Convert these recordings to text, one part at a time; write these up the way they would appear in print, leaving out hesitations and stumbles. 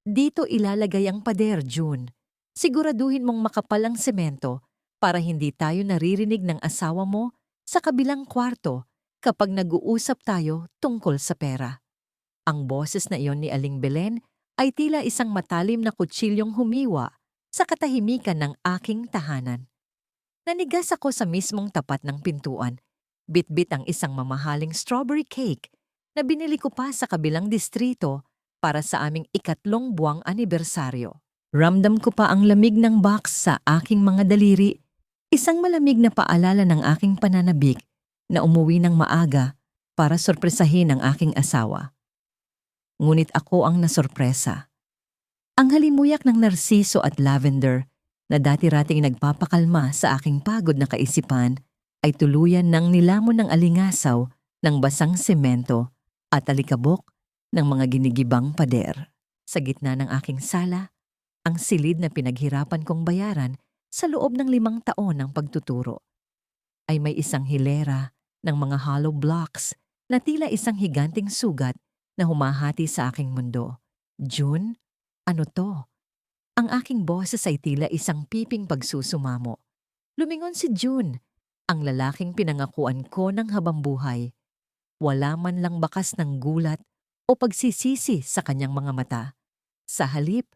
Dito ilalagay ang pader, June. Siguraduhin mong makapal ang semento para hindi tayo naririnig ng asawa mo sa kabilang kwarto kapag nag-uusap tayo tungkol sa pera. Ang boses na iyon ni Aling Belen ay tila isang matalim na kutsilyong humiwa sa katahimikan ng aking tahanan. Nanigas ako sa mismong tapat ng pintuan. Bitbit ang isang mamahaling strawberry cake na binili ko pa sa kabilang distrito para sa aming ikatlong buwang anibersaryo. Ramdam ko pa ang lamig ng box sa aking mga daliri, isang malamig na paalala ng aking pananabik na umuwi ng maaga para sorpresahin ang aking asawa. Ngunit ako ang nasorpresa. Ang halimuyak ng narsiso at lavender na dati-rating nagpapakalma sa aking pagod na kaisipan ay tuluyan ng nilamon ng alingasaw ng basang semento at alikabok ng mga ginigibang pader. Sa gitna ng aking sala, ang silid na pinaghirapan kong bayaran sa loob ng 5 taon ng pagtuturo ay may isang hilera ng mga hollow blocks na tila isang higanting sugat na humahati sa aking mundo. June, ano to? Ang aking boses ay tila isang piping pagsusumamo. Lumingon si June, ang lalaking pinangakuan ko ng habambuhay. Wala man lang bakas ng gulat o pagsisisi sa kanyang mga mata. Sa halip,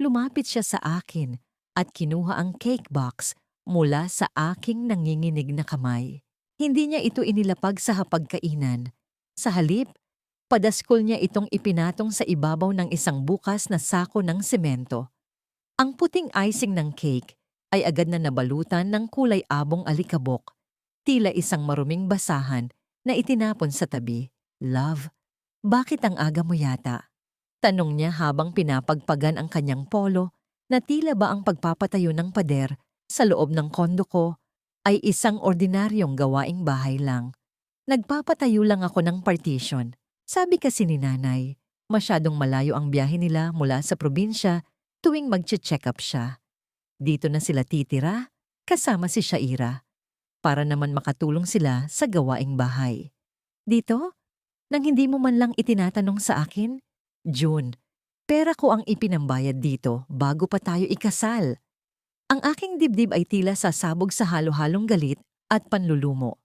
lumapit siya sa akin at kinuha ang cake box mula sa aking nanginginig na kamay. Hindi niya ito inilapag sa hapagkainan. Sa halip, padaskol niya itong ipinatong sa ibabaw ng isang bukas na sako ng semento. Ang puting icing ng cake ay agad na nabalutan ng kulay abong alikabok, tila isang maruming basahan na itinapon sa tabi. Love, bakit ang aga mo yata? Tanong niya habang pinapagpagan ang kanyang polo na tila ba ang pagpapatayo ng pader sa loob ng kondo ko ay isang ordinaryong gawaing bahay lang. Nagpapatayo lang ako ng partition. Sabi kasi ni nanay, masyadong malayo ang biyahe nila mula sa probinsya tuwing magche-check up siya. Dito na sila titira, kasama si Shaira, para naman makatulong sila sa gawaing bahay. Dito? Nang hindi mo man lang itinatanong sa akin? June, pera ko ang ipinambayad dito bago pa tayo ikasal. Ang aking dibdib ay tila sasabog sa halo-halong galit at panlulumo.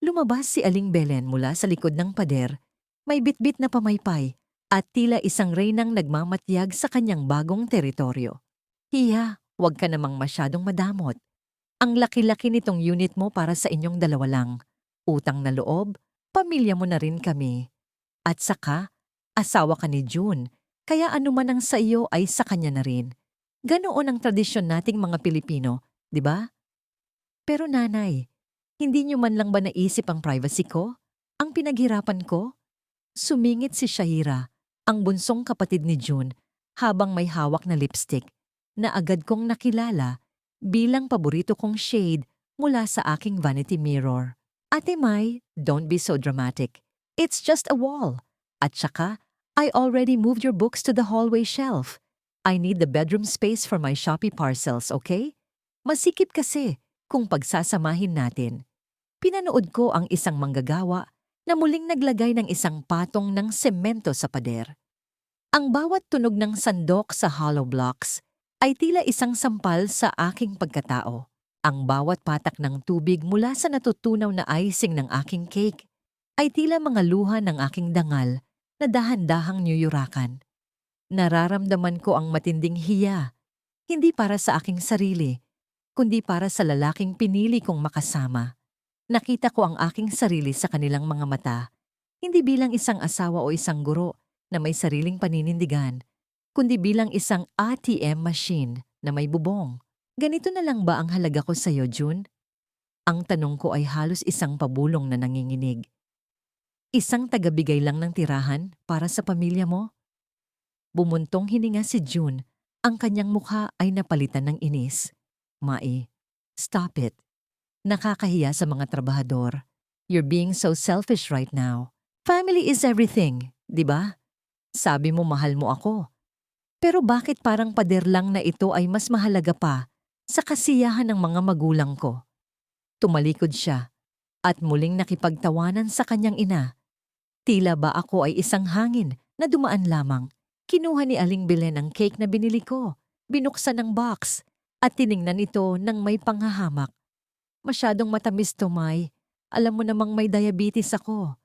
Lumabas si Aling Belen mula sa likod ng pader, may bitbit na pamaypay at tila isang reynang nagmamatyag sa kanyang bagong teritoryo. Hiya, huwag ka namang masyadong madamot. Ang laki-laki nitong unit mo para sa inyong dalawa lang. Utang na loob, pamilya mo na rin kami. At saka, asawa ka ni June, kaya anuman ang sa iyo ay sa kanya na rin. Ganoon ang tradisyon nating mga Pilipino, di ba? Pero nanay, hindi niyo man lang ba naisip ang privacy ko? Ang pinaghirapan ko? Sumingit si Shaira, ang bunsong kapatid ni June, habang may hawak na lipstick na agad kong nakilala bilang paborito kong shade mula sa aking vanity mirror. Ate Mai, don't be so dramatic. It's just a wall. At saka, I already moved your books to the hallway shelf. I need the bedroom space for my Shopee parcels, okay? Masikip kasi kung pagsasamahin natin. Pinanood ko ang isang manggagawa na muling naglagay ng isang patong ng semento sa pader. Ang bawat tunog ng sandok sa hollow blocks ay tila isang sampal sa aking pagkatao. Ang bawat patak ng tubig mula sa natutunaw na icing ng aking cake ay tila mga luha ng aking dangal na dahan-dahang niyuyurakan. Nararamdaman ko ang matinding hiya, hindi para sa aking sarili, kundi para sa lalaking pinili kong makasama. Nakita ko ang aking sarili sa kanilang mga mata, hindi bilang isang asawa o isang guro na may sariling paninindigan, kundi bilang isang ATM machine na may bubong. Ganito na lang ba ang halaga ko sa iyo, June? Ang tanong ko ay halos isang pabulong na nanginginig. Isang tagabigay lang ng tirahan para sa pamilya mo? Bumuntong hininga si June, ang kanyang mukha ay napalitan ng inis. Mai, stop it. Nakakahiya sa mga trabahador. You're being so selfish right now. Family is everything, di ba? Sabi mo mahal mo ako. Pero bakit parang pader lang na ito ay mas mahalaga pa sa kasiyahan ng mga magulang ko? Tumalikod siya at muling nakipagtawanan sa kanyang ina. Tila ba ako ay isang hangin na dumaan lamang, Kinuha ni Aling Belen ang cake na binili ko, binuksan ang box, at tiningnan ito ng may panghahamak. Masyadong matamis to, May. Alam mo namang may diabetes ako.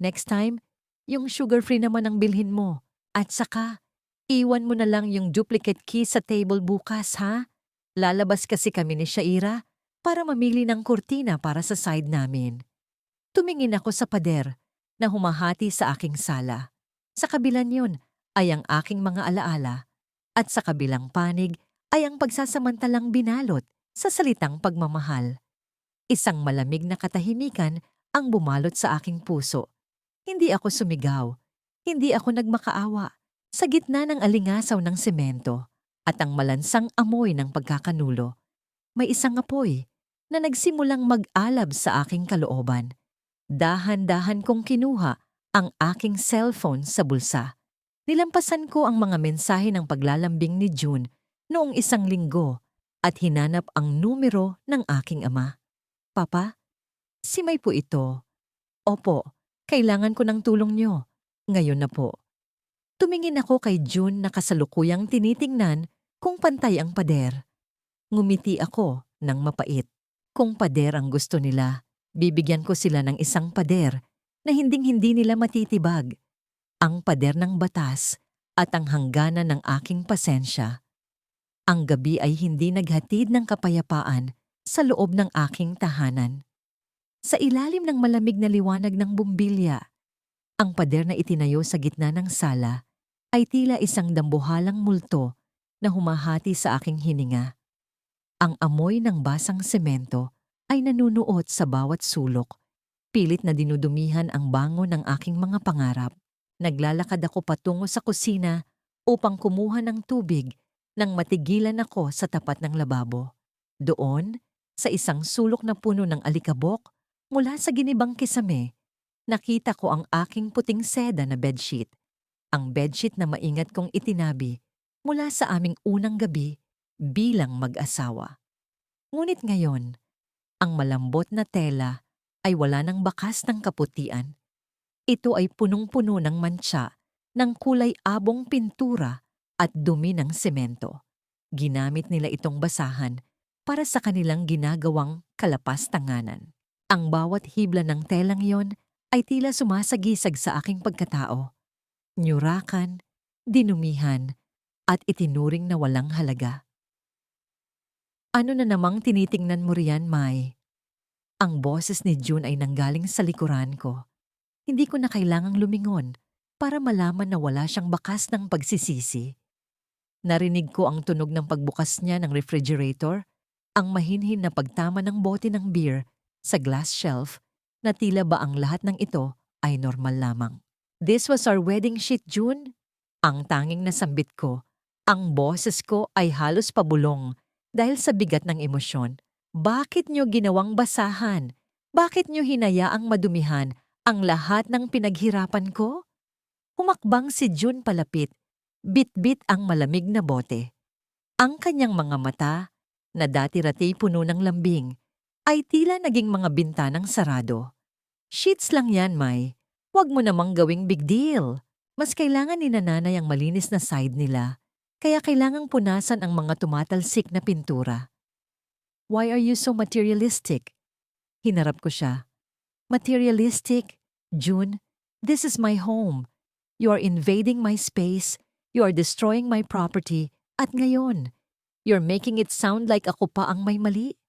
Next time, yung sugar-free naman ang bilhin mo. At saka, iwan mo na lang yung duplicate key sa table bukas, ha? Lalabas kasi kami ni Shaira para mamili ng kurtina para sa side namin. Tumingin ako sa pader na humahati sa aking sala. Sa kabilang yun ay ang aking mga alaala at sa kabilang panig ay ang pagsasamantalang binalot sa salitang pagmamahal. Isang malamig na katahimikan ang bumalot sa aking puso. Hindi ako sumigaw, hindi ako nagmakaawa. Sa gitna ng alingasaw ng semento at ang malansang amoy ng pagkakanulo, may isang apoy na nagsimulang mag-alab sa aking kalooban. Dahan-dahan kong kinuha ang aking cellphone sa bulsa. Nilampasan ko ang mga mensahe ng paglalambing ni June noong 1 linggo at hinanap ang numero ng aking ama. Papa, si May po ito. Opo, kailangan ko ng tulong niyo. Ngayon na po. Tumingin ako kay June na kasalukuyang tinitingnan kung pantay ang pader. Ngumiti ako ng mapait. Kung pader ang gusto nila, bibigyan ko sila ng isang pader na hinding-hindi nila matitibag. Ang pader ng batas at ang hangganan ng aking pasensya. Ang gabi ay hindi naghatid ng kapayapaan sa loob ng aking tahanan. Sa ilalim ng malamig na liwanag ng bumbilya, ang pader na itinayo sa gitna ng sala ay tila isang dambuhalang multo na humahati sa aking hininga. Ang amoy ng basang semento ay nanunuot sa bawat sulok, pilit na dinudumihan ang bango ng aking mga pangarap. Naglalakad ako patungo sa kusina upang kumuha ng tubig nang matigilan ako sa tapat ng lababo. Doon, sa isang sulok na puno ng alikabok, mula sa ginibang kisame, nakita ko ang aking puting seda na bedsheet. Ang bedsheet na maingat kong itinabi mula sa aming unang gabi bilang mag-asawa. Ngunit ngayon, ang malambot na tela ay wala ng bakas ng kaputian. Ito ay punong-puno ng mantsa ng kulay abong pintura at dumi ng semento. Ginamit nila itong basahan para sa kanilang ginagawang kalapas-tanganan. Ang bawat hibla ng telang yon ay tila sumasagisag sa aking pagkatao. Nyurakan, dinumihan, at itinuring na walang halaga. Ano na namang tinitingnan mo riyan, May? Ang boses ni June ay nanggaling sa likuran ko. Hindi ko na kailangang lumingon para malaman na wala siyang bakas ng pagsisisi. Narinig ko ang tunog ng pagbukas niya ng refrigerator, ang mahinhin na pagtama ng bote ng beer sa glass shelf na tila ba ang lahat ng ito ay normal lamang. This was our wedding sheet, June. Ang tanging nasambit ko, ang boses ko ay halos pabulong dahil sa bigat ng emosyon. Bakit niyo ginawang basahan? Bakit niyo hinayaang madumihan ang lahat ng pinaghirapan ko? Humakbang si June palapit, bit-bit ang malamig na bote. Ang kanyang mga mata, na dati-rati puno ng lambing, ay tila naging mga bintanang sarado. Sheets lang yan, May. Huwag mo namang gawing big deal. Mas kailangan ni nanay ang malinis na side nila, kaya kailangang punasan ang mga tumatalsik na pintura. Why are you so materialistic? Hinarap ko siya. Materialistic? June, this is my home. You are invading my space, you are destroying my property, at ngayon, you're making it sound like ako pa ang may mali.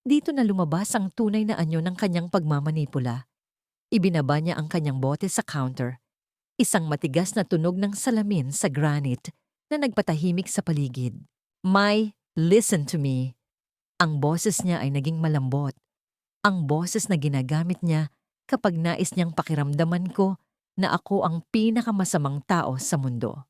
Dito na lumabas ang tunay na anyo ng kanyang pagmamanipula. Ibinaba niya ang kanyang bote sa counter. Isang matigas na tunog ng salamin sa granite na nagpatahimik sa paligid. May, listen to me. Ang boses niya ay naging malambot. Ang boses na ginagamit niya kapag nais niyang pakiramdaman ko na ako ang pinakamasamang tao sa mundo.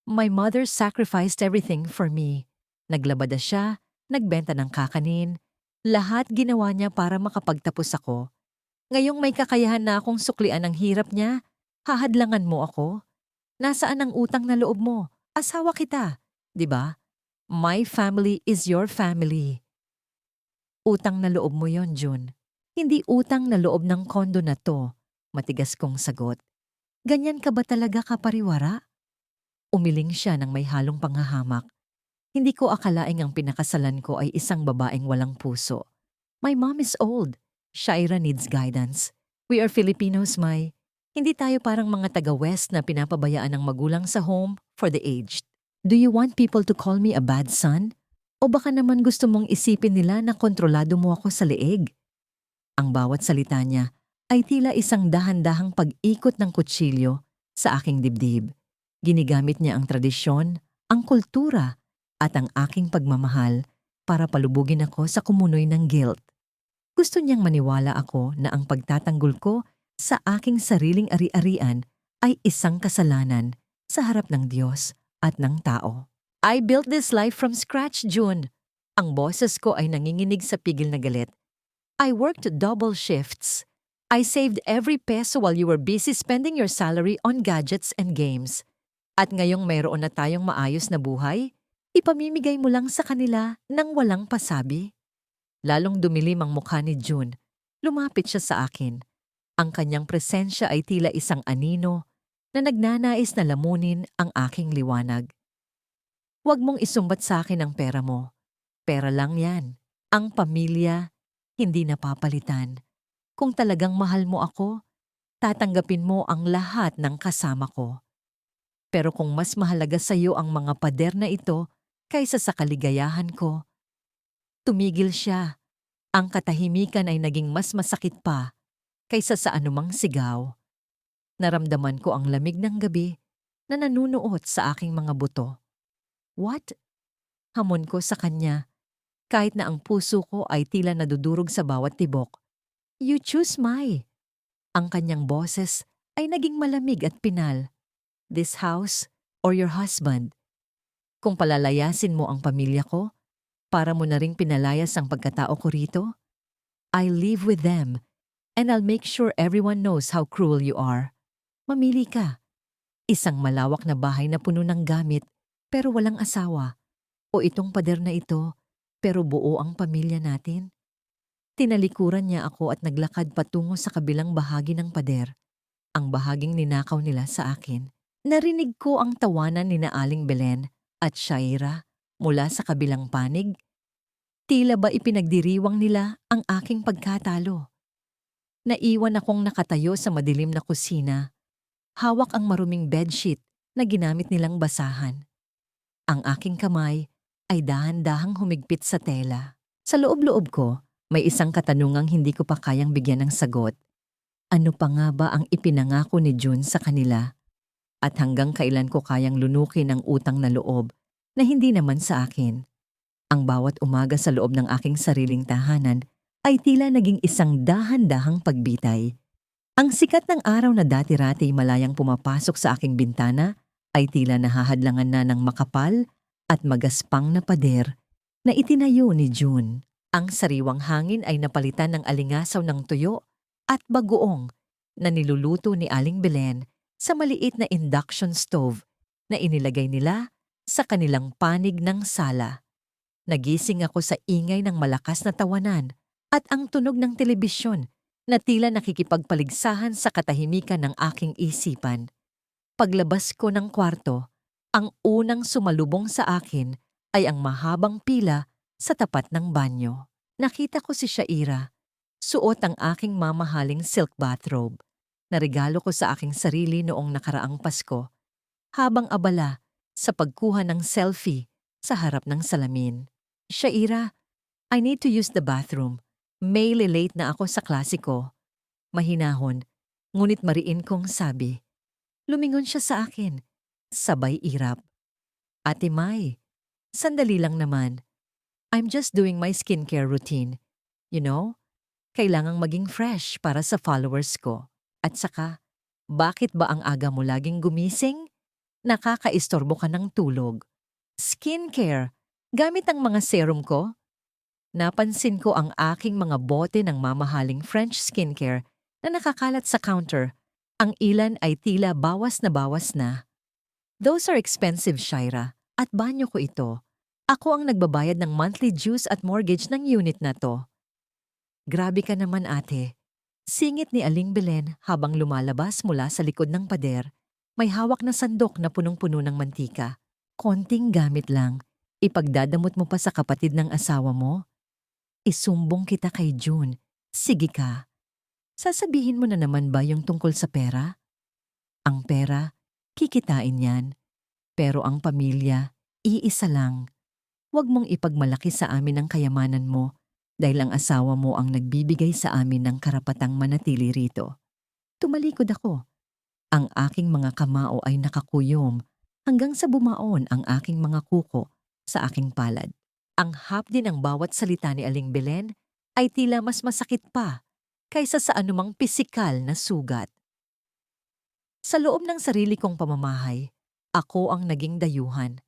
My mother sacrificed everything for me. Naglabada siya, nagbenta ng kakanin. Lahat ginawa niya para makapagtapos ako. Ngayong may kakayahan na akong suklian ang hirap niya, hahadlangan mo ako? Nasaan ang utang na loob mo? Asawa kita, di ba? My family is your family. Utang na loob mo yon, June. Hindi utang na loob ng kondo na to. Matigas kong sagot. Ganyan ka ba talaga kapariwara? Umiling siya ng may halong panghahamak. Hindi ko akalaing ang pinakasalan ko ay isang babaeng walang puso. My mom is old. Shaira needs guidance. We are Filipinos, May. Hindi tayo parang mga taga-West na pinapabayaan ng magulang sa home for the aged. Do you want people to call me a bad son? O baka naman gusto mong isipin nila na kontrolado mo ako sa leeg? Ang bawat salita niya ay tila isang dahan-dahang pag-ikot ng kutsilyo sa aking dibdib. Ginigamit niya ang tradisyon, ang kultura, at ang aking pagmamahal para palubugin ako sa kumunoy ng guilt. Gusto niyang maniwala ako na ang pagtatanggol ko sa aking sariling ari-arian ay isang kasalanan sa harap ng Diyos at ng tao. I built this life from scratch, June. Ang boses ko ay nanginginig sa pigil na galit. I worked double shifts. I saved every peso while you were busy spending your salary on gadgets and games. At ngayong mayroon na tayong maayos na buhay, ipamimigay mo lang sa kanila nang walang pasabi. Lalong dumilim ang mukha ni June. Lumapit siya sa akin. Ang kanyang presensya ay tila isang anino na nagnanais na lamunin ang aking liwanag. Huwag mong isumbat sa akin ang pera mo. Pera lang yan. Ang pamilya, hindi napapalitan. Kung talagang mahal mo ako, tatanggapin mo ang lahat ng kasama ko. Pero kung mas mahalaga sa iyo ang mga pader na ito kaysa sa kaligayahan ko, tumigil siya. Ang katahimikan ay naging mas masakit pa kaysa sa anumang sigaw. Naramdaman ko ang lamig ng gabi na nanunuot sa aking mga buto. What? Hamon ko sa kanya, kahit na ang puso ko ay tila nadudurog sa bawat tibok. You choose my. Ang kanyang boses ay naging malamig at pinal. This house or your husband. Kung palalayasin mo ang pamilya ko, para mo na ring pinalayas ang pagkatao ko rito, I live with them and I'll make sure everyone knows how cruel you are. Mamili ka. Isang malawak na bahay na puno ng gamit pero walang asawa. O itong pader na ito pero buo ang pamilya natin. Tinalikuran niya ako at naglakad patungo sa kabilang bahagi ng pader. Ang bahaging ninakaw nila sa akin. Narinig ko ang tawanan ni Aling Belen at Shaira mula sa kabilang panig. Tila ba ipinagdiriwang nila ang aking pagkatalo. Naiwan akong nakatayo sa madilim na kusina. Hawak ang maruming bedsheet na ginamit nilang basahan. Ang aking kamay ay dahan-dahang humigpit sa tela. Sa loob-loob ko, may isang katanungang hindi ko pa kayang bigyan ng sagot. Ano pa nga ba ang ipinangako ni June sa kanila? At hanggang kailan ko kayang lunukin ang utang na loob na hindi naman sa akin? Ang bawat umaga sa loob ng aking sariling tahanan ay tila naging isang dahan-dahang pagbitay. Ang sikat ng araw na dati-rati malayang pumapasok sa aking bintana ay tila nahahadlangan na ng makapal at magaspang na pader na itinayo ni June. Ang sariwang hangin ay napalitan ng alingasaw ng tuyo at bagoong na niluluto ni Aling Belen sa maliit na induction stove na inilagay nila sa kanilang panig ng sala. Nagising ako sa ingay ng malakas na tawanan at ang tunog ng telebisyon na tila nakikipagpaligsahan sa katahimikan ng aking isipan. Paglabas ko ng kwarto, ang unang sumalubong sa akin ay ang mahabang pila sa tapat ng banyo. Nakita ko si Shaira, suot ang aking mamahaling silk bathrobe na regalo ko sa aking sarili noong nakaraang Pasko, habang abala sa pagkuha ng selfie sa harap ng salamin. Shaira, I need to use the bathroom. May late na ako sa klase ko. Mahinahon, ngunit mariin kong sabi. Lumingon siya sa akin, sabay irap. Ate May, sandali lang naman. I'm just doing my skincare routine. You know, kailangang maging fresh para sa followers ko. At saka, bakit ba ang aga mo laging gumising? Nakakaistorbo ka ng tulog. Skincare, gamit ang mga serum ko? Napansin ko ang aking mga bote ng mamahaling French skincare na nakakalat sa counter. Ang ilan ay tila bawas na. Those are expensive, Shaira, at banyo ko ito. Ako ang nagbabayad ng monthly dues at mortgage ng unit na to. Grabe ka naman, ate. Singit ni Aling Belen habang lumalabas mula sa likod ng pader May hawak na sandok na punong-puno ng mantika. Konting gamit lang. Ipagdadamot mo pa sa kapatid ng asawa mo? Isumbong kita kay June. Sige ka. Sasabihin mo na naman ba yung tungkol sa pera? Ang pera, kikitain yan. Pero ang pamilya, iisa lang. Huwag mong ipagmalaki sa amin ang kayamanan mo dahil ang asawa mo ang nagbibigay sa amin ng karapatang manatili rito. Tumalikod ako. Ang aking mga kamao ay nakakuyom hanggang sa bumaon ang aking mga kuko sa aking palad. Ang hapdi ng bawat salita ni Aling Belen ay tila mas masakit pa kaysa sa anumang pisikal na sugat. Sa loob ng sarili kong pamamahay, ako ang naging dayuhan.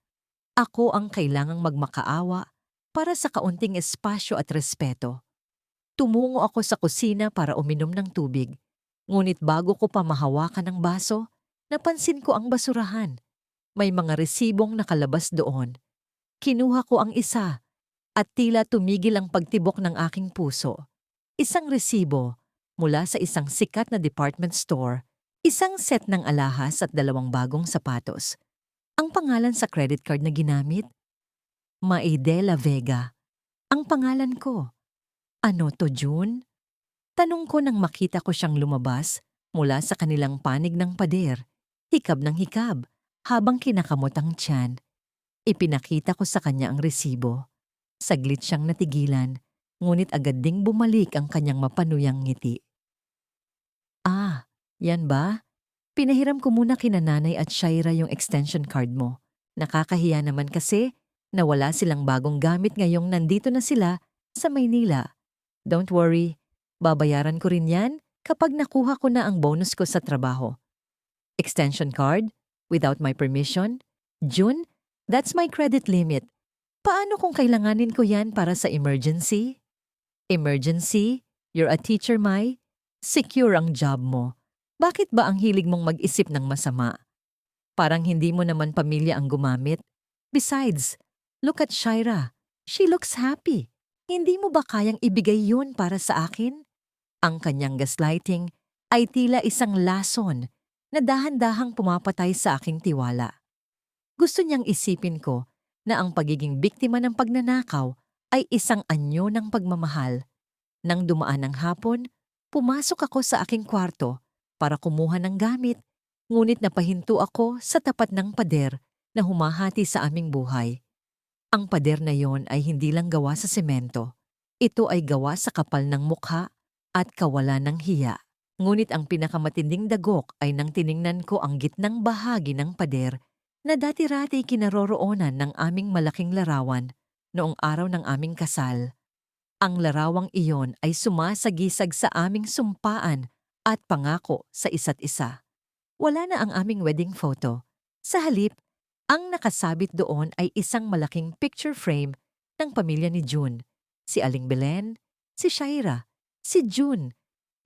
Ako ang kailangang magmakaawa para sa kaunting espasyo at respeto. Tumungo ako sa kusina para uminom ng tubig. Ngunit bago ko pa mahawakan ng baso, napansin ko ang basurahan. May mga resibong nakalabas doon. Kinuha ko ang isa at tila tumigil ang pagtibok ng aking puso. Isang resibo mula sa isang sikat na department store, isang set ng alahas at 2 bagong sapatos. Ang pangalan sa credit card na ginamit? Maide La Vega. Ang pangalan ko. Ano to, June? Tanong ko nang makita ko siyang lumabas mula sa kanilang panig ng pader, hikab ng hikab, habang kinakamot ang tiyan. Ipinakita ko sa kanya ang resibo. Saglit siyang natigilan, ngunit agad ding bumalik ang kanyang mapanuyang ngiti. Ah, yan ba? Pinahiram ko muna kina Nanay at Shaira yung extension card mo. Nakakahiya naman kasi na wala silang bagong gamit ngayong nandito na sila sa Maynila. Don't worry, babayaran ko rin yan kapag nakuha ko na ang bonus ko sa trabaho. Extension card? Without my permission? June, that's my credit limit. Paano kung kailanganin ko yan para sa emergency? Emergency? You're a teacher, Mai? Secure ang job mo. Bakit ba ang hilig mong mag-isip ng masama? Parang hindi mo naman pamilya ang gumamit. Besides, look at Shaira. She looks happy. Hindi mo ba kayang ibigay yun para sa akin? Ang kanyang gaslighting ay tila isang lason na dahan-dahang pumapatay sa aking tiwala. Gusto niyang isipin ko na ang pagiging biktima ng pagnanakaw ay isang anyo ng pagmamahal. Nang dumaan ang hapon, pumasok ako sa aking kwarto para kumuha ng gamit, ngunit napahinto ako sa tapat ng pader na humahati sa aming buhay. Ang pader na yon ay hindi lang gawa sa semento. Ito ay gawa sa kapal ng mukha at kawalan ng hiya. Ngunit ang pinakamatinding dagok ay nang tiningnan ko ang gitnang bahagi ng pader na dati-rati kinaroroonan ng aming malaking larawan noong araw ng aming kasal. Ang larawang iyon ay sumasagisag sa aming sumpaan at pangako sa isa't isa. Wala na ang aming wedding photo. Sa halip, ang nakasabit doon ay isang malaking picture frame ng pamilya ni June. Si Aling Belen, si Shaira, si June,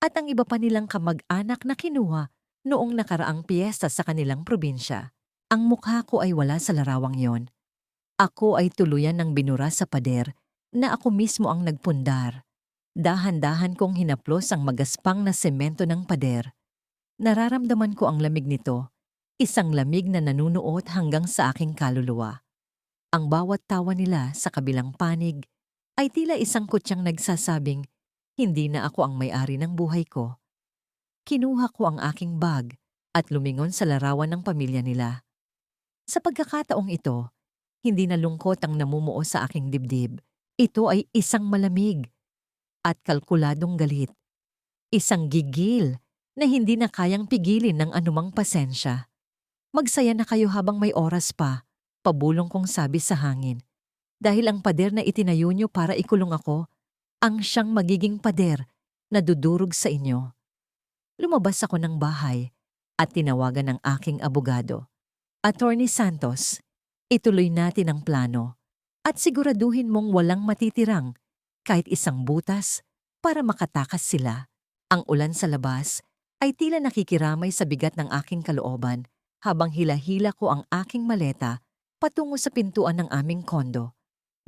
at ang iba pa nilang kamag-anak na kinuha noong nakaraang piyesta sa kanilang probinsya. Ang mukha ko ay wala sa larawang yon. Ako ay tuluyan ng binura sa pader na ako mismo ang nagpundar. Dahan-dahan kong hinaplos ang magaspang na semento ng pader. Nararamdaman ko ang lamig nito, isang lamig na nanunuot hanggang sa aking kaluluwa. Ang bawat tawa nila sa kabilang panig ay tila isang kutsang nagsasabing, hindi na ako ang may-ari ng buhay ko. Kinuha ko ang aking bag at lumingon sa larawan ng pamilya nila. Sa pagkakataong ito, hindi na lungkot ang namumuo sa aking dibdib. Ito ay isang malamig at kalkuladong galit. Isang gigil na hindi na kayang pigilin ng anumang pasensya. Magsaya na kayo habang may oras pa, pabulong kong sabi sa hangin. Dahil ang pader na itinayo nyo para ikulong ako, ang siyang magiging pader na dudurog sa inyo. Lumabas ako ng bahay at tinawagan ng aking abogado. Attorney Santos, ituloy natin ang plano at siguraduhin mong walang matitirang kahit isang butas para makatakas sila. Ang ulan sa labas ay tila nakikiramay sa bigat ng aking kalooban habang hila-hila ko ang aking maleta patungo sa pintuan ng aming kondo.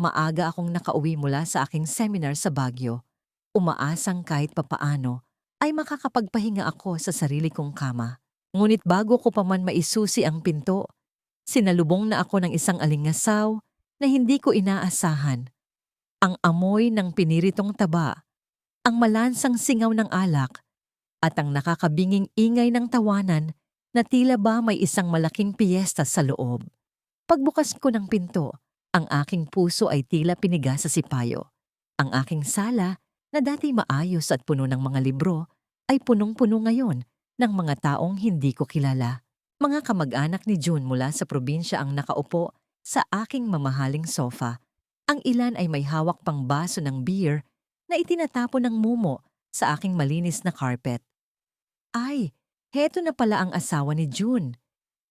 Maaga akong nakauwi mula sa aking seminar sa Baguio. Umaasang kahit papaano ay makakapagpahinga ako sa sarili kong kama. Ngunit bago ko pa man maisusi ang pinto, sinalubong na ako ng isang alingasaw na hindi ko inaasahan. Ang amoy ng piniritong taba, ang malansang singaw ng alak, at ang nakakabinging ingay ng tawanan na tila ba may isang malaking piyesta sa loob. Pagbukas ko ng pinto, ang aking puso ay tila piniga sa sipayo. Ang aking sala, na dati maayos at puno ng mga libro, ay punong-puno ngayon ng mga taong hindi ko kilala. Mga kamag-anak ni June mula sa probinsya ang nakaupo sa aking mamahaling sofa. Ang ilan ay may hawak pang baso ng beer na itinatapon ng mumo sa aking malinis na carpet. Ay, heto na pala ang asawa ni June.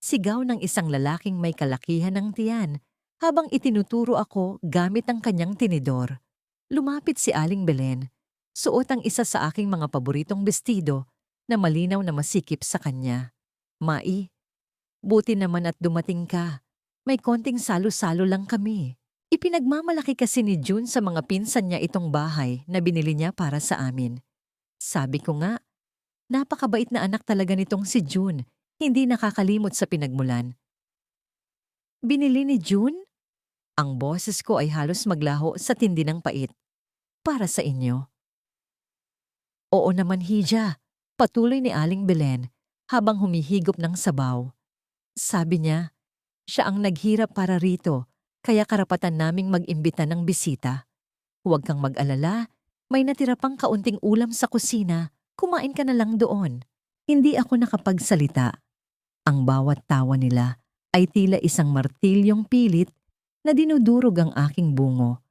Sigaw ng isang lalaking may kalakihan ng tiyan habang itinuturo ako gamit ang kanyang tinidor. Lumapit si Aling Belen. Suot ang isa sa aking mga paboritong bestido na malinaw na masikip sa kanya. Mai, buti naman at dumating ka. May konting salo-salo lang kami. Ipinagmamalaki kasi ni June sa mga pinsan niya itong bahay na binili niya para sa amin. Sabi ko nga, napakabait na anak talaga nitong si June. Hindi nakakalimot sa pinagmulan. Binili ni June? Ang boses ko ay halos maglaho sa tindi ng pait. Para sa inyo. Oo naman, Hija. Patuloy ni Aling Belen habang humihigop ng sabaw. Sabi niya, siya ang naghirap para rito, kaya karapatan naming mag-imbita ng bisita. Huwag kang mag-alala, may natira pang kaunting ulam sa kusina, kumain ka na lang doon. Hindi ako nakapagsalita. Ang bawat tawa nila ay tila isang martilyong pilit na dinudurog ang aking bungo.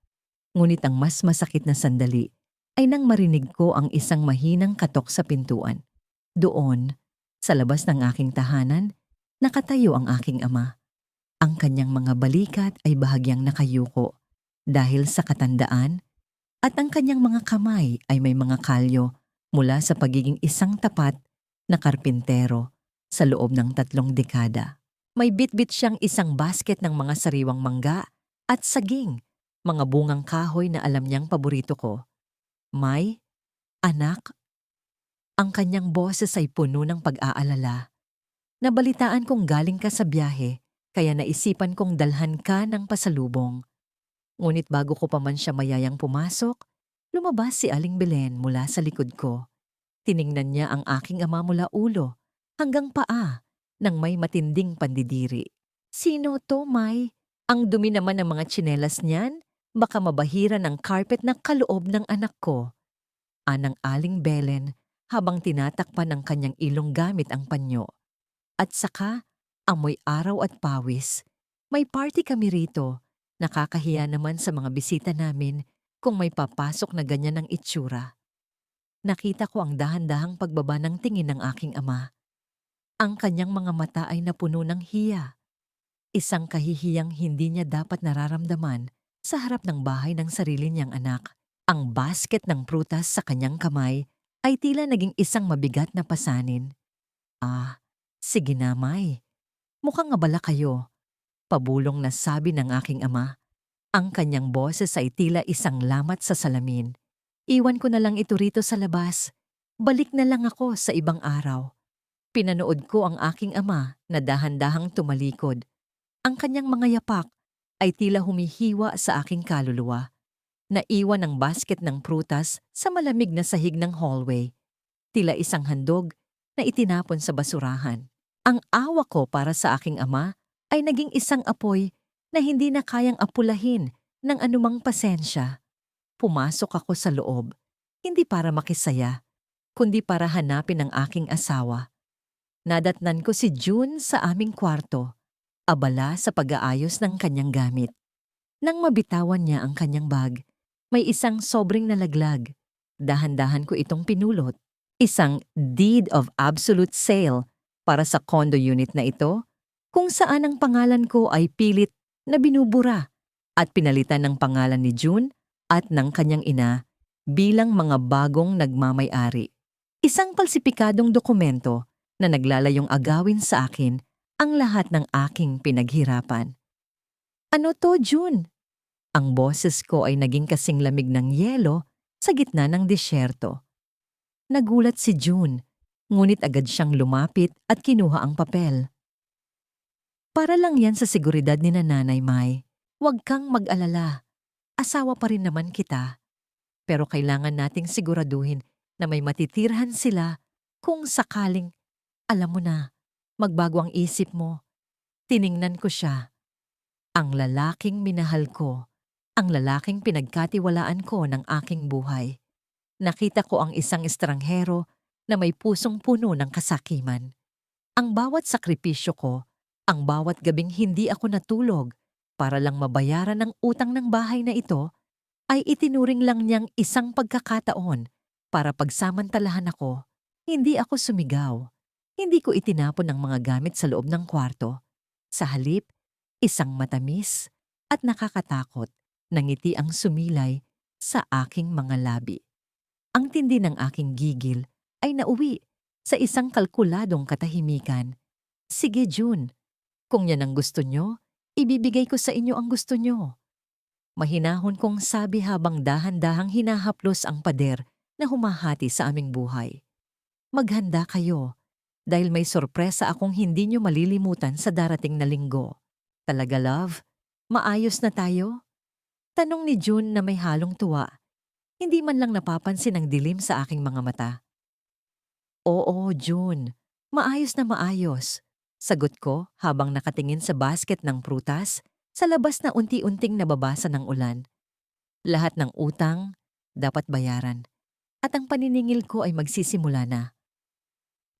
Ngunit ang mas masakit na sandali ay nang marinig ko ang isang mahinang katok sa pintuan. Doon, sa labas ng aking tahanan, nakatayo ang aking ama. Ang kanyang mga balikat ay bahagyang nakayuko dahil sa katandaan at ang kanyang mga kamay ay may mga kalyo mula sa pagiging isang tapat na karpintero sa loob ng 3 dekada. May bitbit siyang isang basket ng mga sariwang mangga at saging, mga bungang kahoy na alam niyang paborito ko. May, anak, ang kanyang boses ay puno ng pag-aalala. Nabalitaan kong galing ka sa biyahe, kaya naisipan kong dalhan ka ng pasalubong. Ngunit bago ko pa man siya mayayang pumasok, lumabas si Aling Belen mula sa likod ko. Tiningnan niya ang aking ama mula ulo hanggang paa nang may matinding pandidiri. Sino to, May? Ang dumi naman ng mga tsinelas niyan, baka mabahira ng carpet na kaloob ng anak ko. Anang Aling Belen habang tinatakpan ng kanyang ilong gamit ang panyo. At saka, amoy araw at pawis. May party kami rito. Nakakahiya naman sa mga bisita namin kung may papasok na ganyan ang itsura. Nakita ko ang dahan-dahang pagbaba ng tingin ng aking ama. Ang kanyang mga mata ay napuno ng hiya. Isang kahihiyang hindi niya dapat nararamdaman sa harap ng bahay ng sarili niyang anak. Ang basket ng prutas sa kanyang kamay ay tila naging isang mabigat na pasanin. Ah, sige na, May. Mukhang abala kayo. Pabulong na sabi ng aking ama. Ang kanyang boses ay tila isang lamat sa salamin. Iwan ko na lang ito rito sa labas. Balik na lang ako sa ibang araw. Pinanood ko ang aking ama na dahan-dahang tumalikod. Ang kanyang mga yapak ay tila humihiwa sa aking kaluluwa. Naiwan ang basket ng prutas sa malamig na sahig ng hallway. Tila isang handog na itinapon sa basurahan. Ang awa ko para sa aking ama ay naging isang apoy na hindi na kayang apulahin ng anumang pasensya. Pumasok ako sa loob, hindi para makisaya, kundi para hanapin ang aking asawa. Nadatnan ko si June sa aming kwarto, abala sa pag-aayos ng kanyang gamit. Nang mabitawan niya ang kanyang bag, may isang sobrang nalaglag. Dahan-dahan ko itong pinulot. Isang deed of absolute sale para sa condo unit na ito, kung saan ang pangalan ko ay pilit na binubura at pinalitan ng pangalan ni June at ng kanyang ina bilang mga bagong nagmamay-ari. Isang palsipikadong dokumento na naglalayong agawin sa akin ang lahat ng aking pinaghirapan. Ano to, June? Ang boses ko ay naging kasing lamig ng yelo sa gitna ng disyerto. Nagulat si June. Ngunit agad siyang lumapit at kinuha ang papel. Para lang yan sa seguridad ni Nanay Mai. Huwag kang mag-alala. Asawa pa rin naman kita. Pero kailangan nating siguraduhin na may matitirhan sila kung sakaling, alam mo na, magbago ang isip mo. Tiningnan ko siya. Ang lalaking minahal ko. Ang lalaking pinagkatiwalaan ko ng aking buhay. Nakita ko ang isang estranghero na may pusong puno ng kasakiman. Ang bawat sakripisyo ko, ang bawat gabing hindi ako natulog para lang mabayaran ang utang ng bahay na ito, ay itinuring lang niyang isang pagkakataon para pagsamantalahan ako. Hindi ako sumigaw. Hindi ko itinapon ang mga gamit sa loob ng kwarto. Sa halip, isang matamis at nakakatakot na ngiti ang sumilay sa aking mga labi. Ang tindi ng aking gigil ay nauwi sa isang kalkuladong katahimikan. Sige, June. Kung yan ang gusto nyo, ibibigay ko sa inyo ang gusto nyo. Mahinahon kong sabi habang dahan-dahang hinahaplos ang pader na humahati sa aming buhay. Maghanda kayo dahil may sorpresa akong hindi nyo malilimutan sa darating na linggo. Talaga, love? Maayos na tayo? Tanong ni June na may halong tuwa. Hindi man lang napapansin ang dilim sa aking mga mata. Oo, June. Maayos na maayos. Sagot ko habang nakatingin sa basket ng prutas sa labas na unti-unting nababasa ng ulan. Lahat ng utang dapat bayaran at ang paniningil ko ay magsisimula na.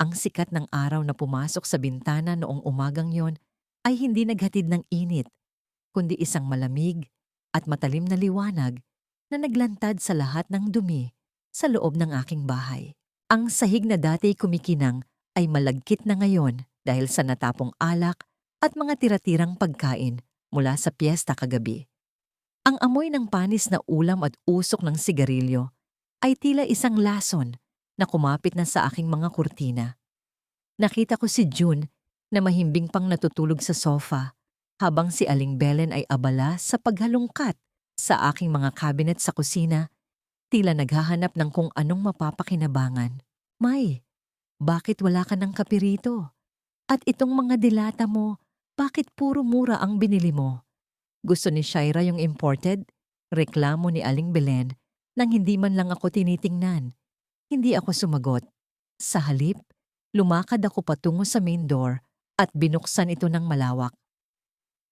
Ang sikat ng araw na pumasok sa bintana noong umagang yon ay hindi naghatid ng init, kundi isang malamig at matalim na liwanag na naglantad sa lahat ng dumi sa loob ng aking bahay. Ang sahig na dati kumikinang ay malagkit na ngayon dahil sa natapong alak at mga tira-tirang pagkain mula sa piyesta kagabi. Ang amoy ng panis na ulam at usok ng sigarilyo ay tila isang lason na kumapit na sa aking mga kurtina. Nakita ko si June na mahimbing pang natutulog sa sofa habang si Aling Belen ay abala sa paghalungkat sa aking mga cabinet sa kusina, tila naghahanap ng kung anong mapapakinabangan. May, bakit wala ka ng kape rito? At itong mga dilata mo, bakit puro mura ang binili mo? Gusto ni Shaira yung imported? Reklamo ni Aling Belen nang hindi man lang ako tinitingnan. Hindi ako sumagot. Sa halip, lumakad ako patungo sa main door at binuksan ito ng malawak.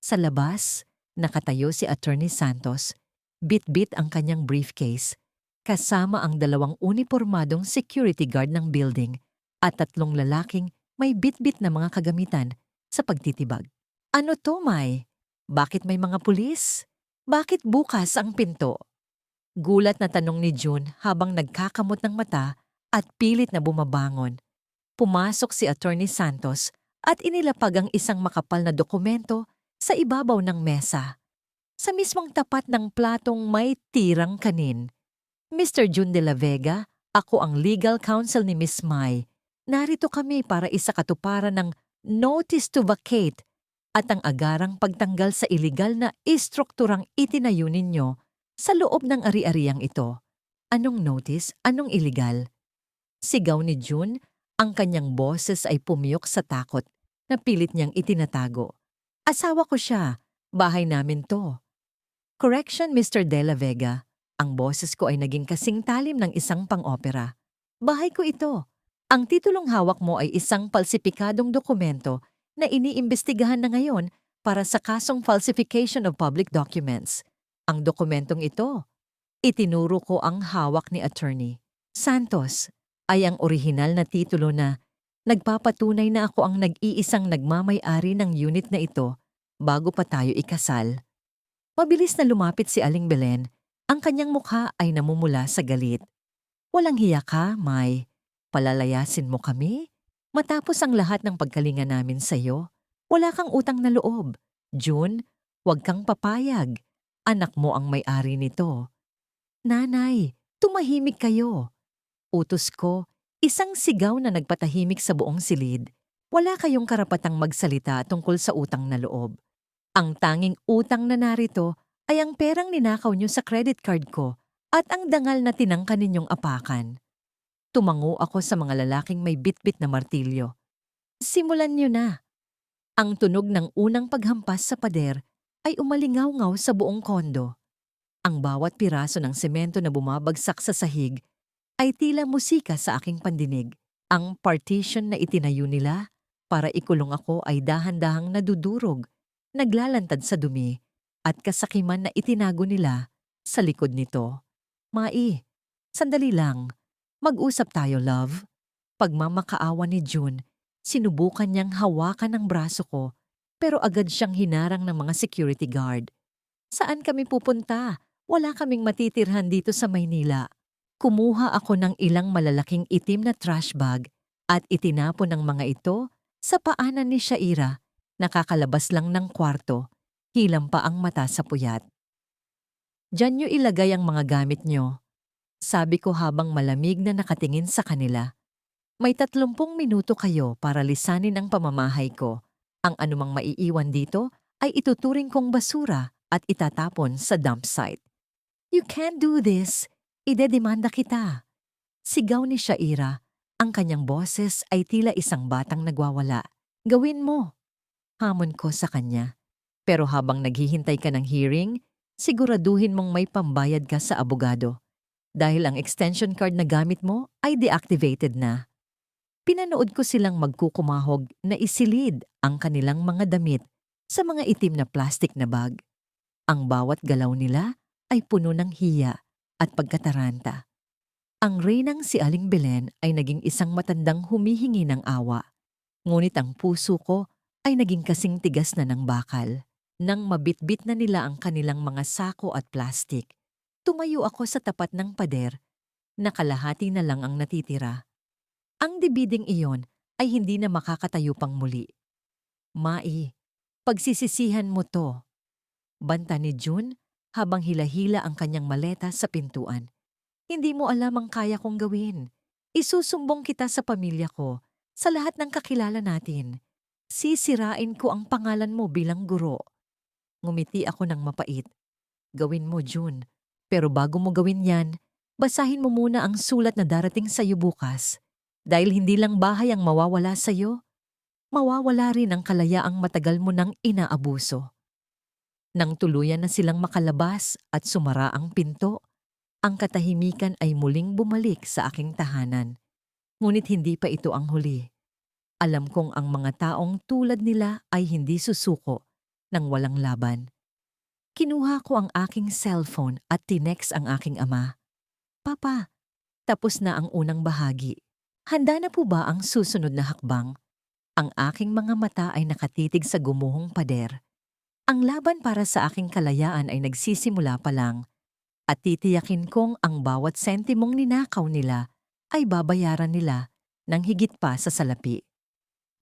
Sa labas, nakatayo si Attorney Santos, bit-bit ang kanyang briefcase, kasama ang 2 unipormadong security guard ng building at 3 lalaking may bit-bit na mga kagamitan sa pagtitibag. Ano to, May? Bakit may mga pulis? Bakit bukas ang pinto? Gulat na tanong ni June habang nagkakamot ng mata at pilit na bumabangon. Pumasok si Attorney Santos at inilapag ang isang makapal na dokumento sa ibabaw ng mesa. Sa mismong tapat ng platong may tirang kanin. Mr. June de la Vega, ako ang legal counsel ni Miss Mai. Narito kami para isakatuparan ng notice to vacate at ang agarang pagtanggal sa iligal na istrukturang itinayo ninyo sa loob ng ari-ariang ito. Anong notice? Anong iligal? Sigaw ni June, ang kanyang boses ay pumiyok sa takot na pilit niyang itinatago. Asawa ko siya. Bahay namin to. Correction, Mr. De La Vega. Ang boses ko ay naging kasing talim ng isang pang-opera. Bahay ko ito. Ang titulong hawak mo ay isang palsipikadong dokumento na iniimbestigahan na ngayon para sa kasong falsification of public documents. Ang dokumentong ito, itinuro ko ang hawak ni Attorney Santos, ay ang orihinal na titulo na nagpapatunay na ako ang nag-iisang nagmamay-ari ng unit na ito bago pa tayo ikasal. Mabilis na lumapit si Aling Belen, ang kanyang mukha ay namumula sa galit. Walang hiya ka, May. Palalayasin mo kami? Matapos ang lahat ng pagkalinga namin sa'yo, wala kang utang na loob. June, huwag kang papayag. Anak mo ang may-ari nito. Nanay, tumahimik kayo. Utos ko, isang sigaw na nagpatahimik sa buong silid. Wala kayong karapatang magsalita tungkol sa utang na loob. Ang tanging utang na narito ay ang perang ninakaw nyo sa credit card ko at ang dangal na tinangka ninyong apakan. Tumango ako sa mga lalaking may bitbit na martilyo. Simulan niyo na. Ang tunog ng unang paghampas sa pader ay umalingaw-ngaw sa buong kondo. Ang bawat piraso ng semento na bumabagsak sa sahig ay tila musika sa aking pandinig. Ang partition na itinayo nila para ikulong ako ay dahan-dahang nadudurog, naglalantad sa dumi, at kasakiman na itinago nila sa likod nito. Mai, sandali lang. Mag-usap tayo, love. Pagmamakaawa ni June, sinubukan niyang hawakan ang braso ko pero agad siyang hinarang ng mga security guard. Saan kami pupunta? Wala kaming matitirhan dito sa Maynila. Kumuha ako ng ilang malalaking itim na trash bag at itinapon ang mga ito sa paanan ni Shaira. Nakakalabas lang ng kwarto, hilam pa ang mata sa puyat. Diyan niyo ilagay ang mga gamit niyo, sabi ko habang malamig na nakatingin sa kanila. May 30 minuto kayo para lisanin ang pamamahay ko. Ang anumang maiiwan dito ay ituturing kong basura at itatapon sa dump site. You can't do this. Idedemanda kita. Sigaw ni Shaira. Ang kanyang boses ay tila isang batang nagwawala. Gawin mo. Hamon ko sa kanya. Pero habang naghihintay ka ng hearing, siguraduhin mong may pambayad ka sa abogado. Dahil ang extension card na gamit mo ay deactivated na. Pinanood ko silang magkukumahog na isilid ang kanilang mga damit sa mga itim na plastic na bag. Ang bawat galaw nila ay puno ng hiya at pagkataranta. Ang reynang si Aling Belen ay naging isang matandang humihingi ng awa. Ngunit ang puso ko ay naging kasing tigas na ng bakal. Nang mabitbit na nila ang kanilang mga sako at plastik, tumayo ako sa tapat ng pader, nakalahati na lang ang natitira. Ang dibiding iyon ay hindi na makakatayo pang muli. Mai, pagsisisihan mo to. Banta ni June habang hila-hila ang kanyang maleta sa pintuan. Hindi mo alam ang kaya kong gawin. Isusumbong kita sa pamilya ko, sa lahat ng kakilala natin. Sisirain ko ang pangalan mo bilang guro. Ngumiti ako ng mapait. Gawin mo, June. Pero bago mo gawin yan, basahin mo muna ang sulat na darating sa iyo bukas. Dahil hindi lang bahay ang mawawala sa iyo, mawawala rin ang kalayaang matagal mo nang inaabuso. Nang tuluyan na silang makalabas at sumara ang pinto, ang katahimikan ay muling bumalik sa aking tahanan. Ngunit hindi pa ito ang huli. Alam kong ang mga taong tulad nila ay hindi susuko nang walang laban. Kinuha ko ang aking cellphone at tinext ang aking ama. Papa, tapos na ang unang bahagi. Handa na po ba ang susunod na hakbang? Ang aking mga mata ay nakatitig sa gumuhong pader. Ang laban para sa aking kalayaan ay nagsisimula pa lang at titiyakin kong ang bawat sentimong ninakaw nila ay babayaran nila ng higit pa sa salapi.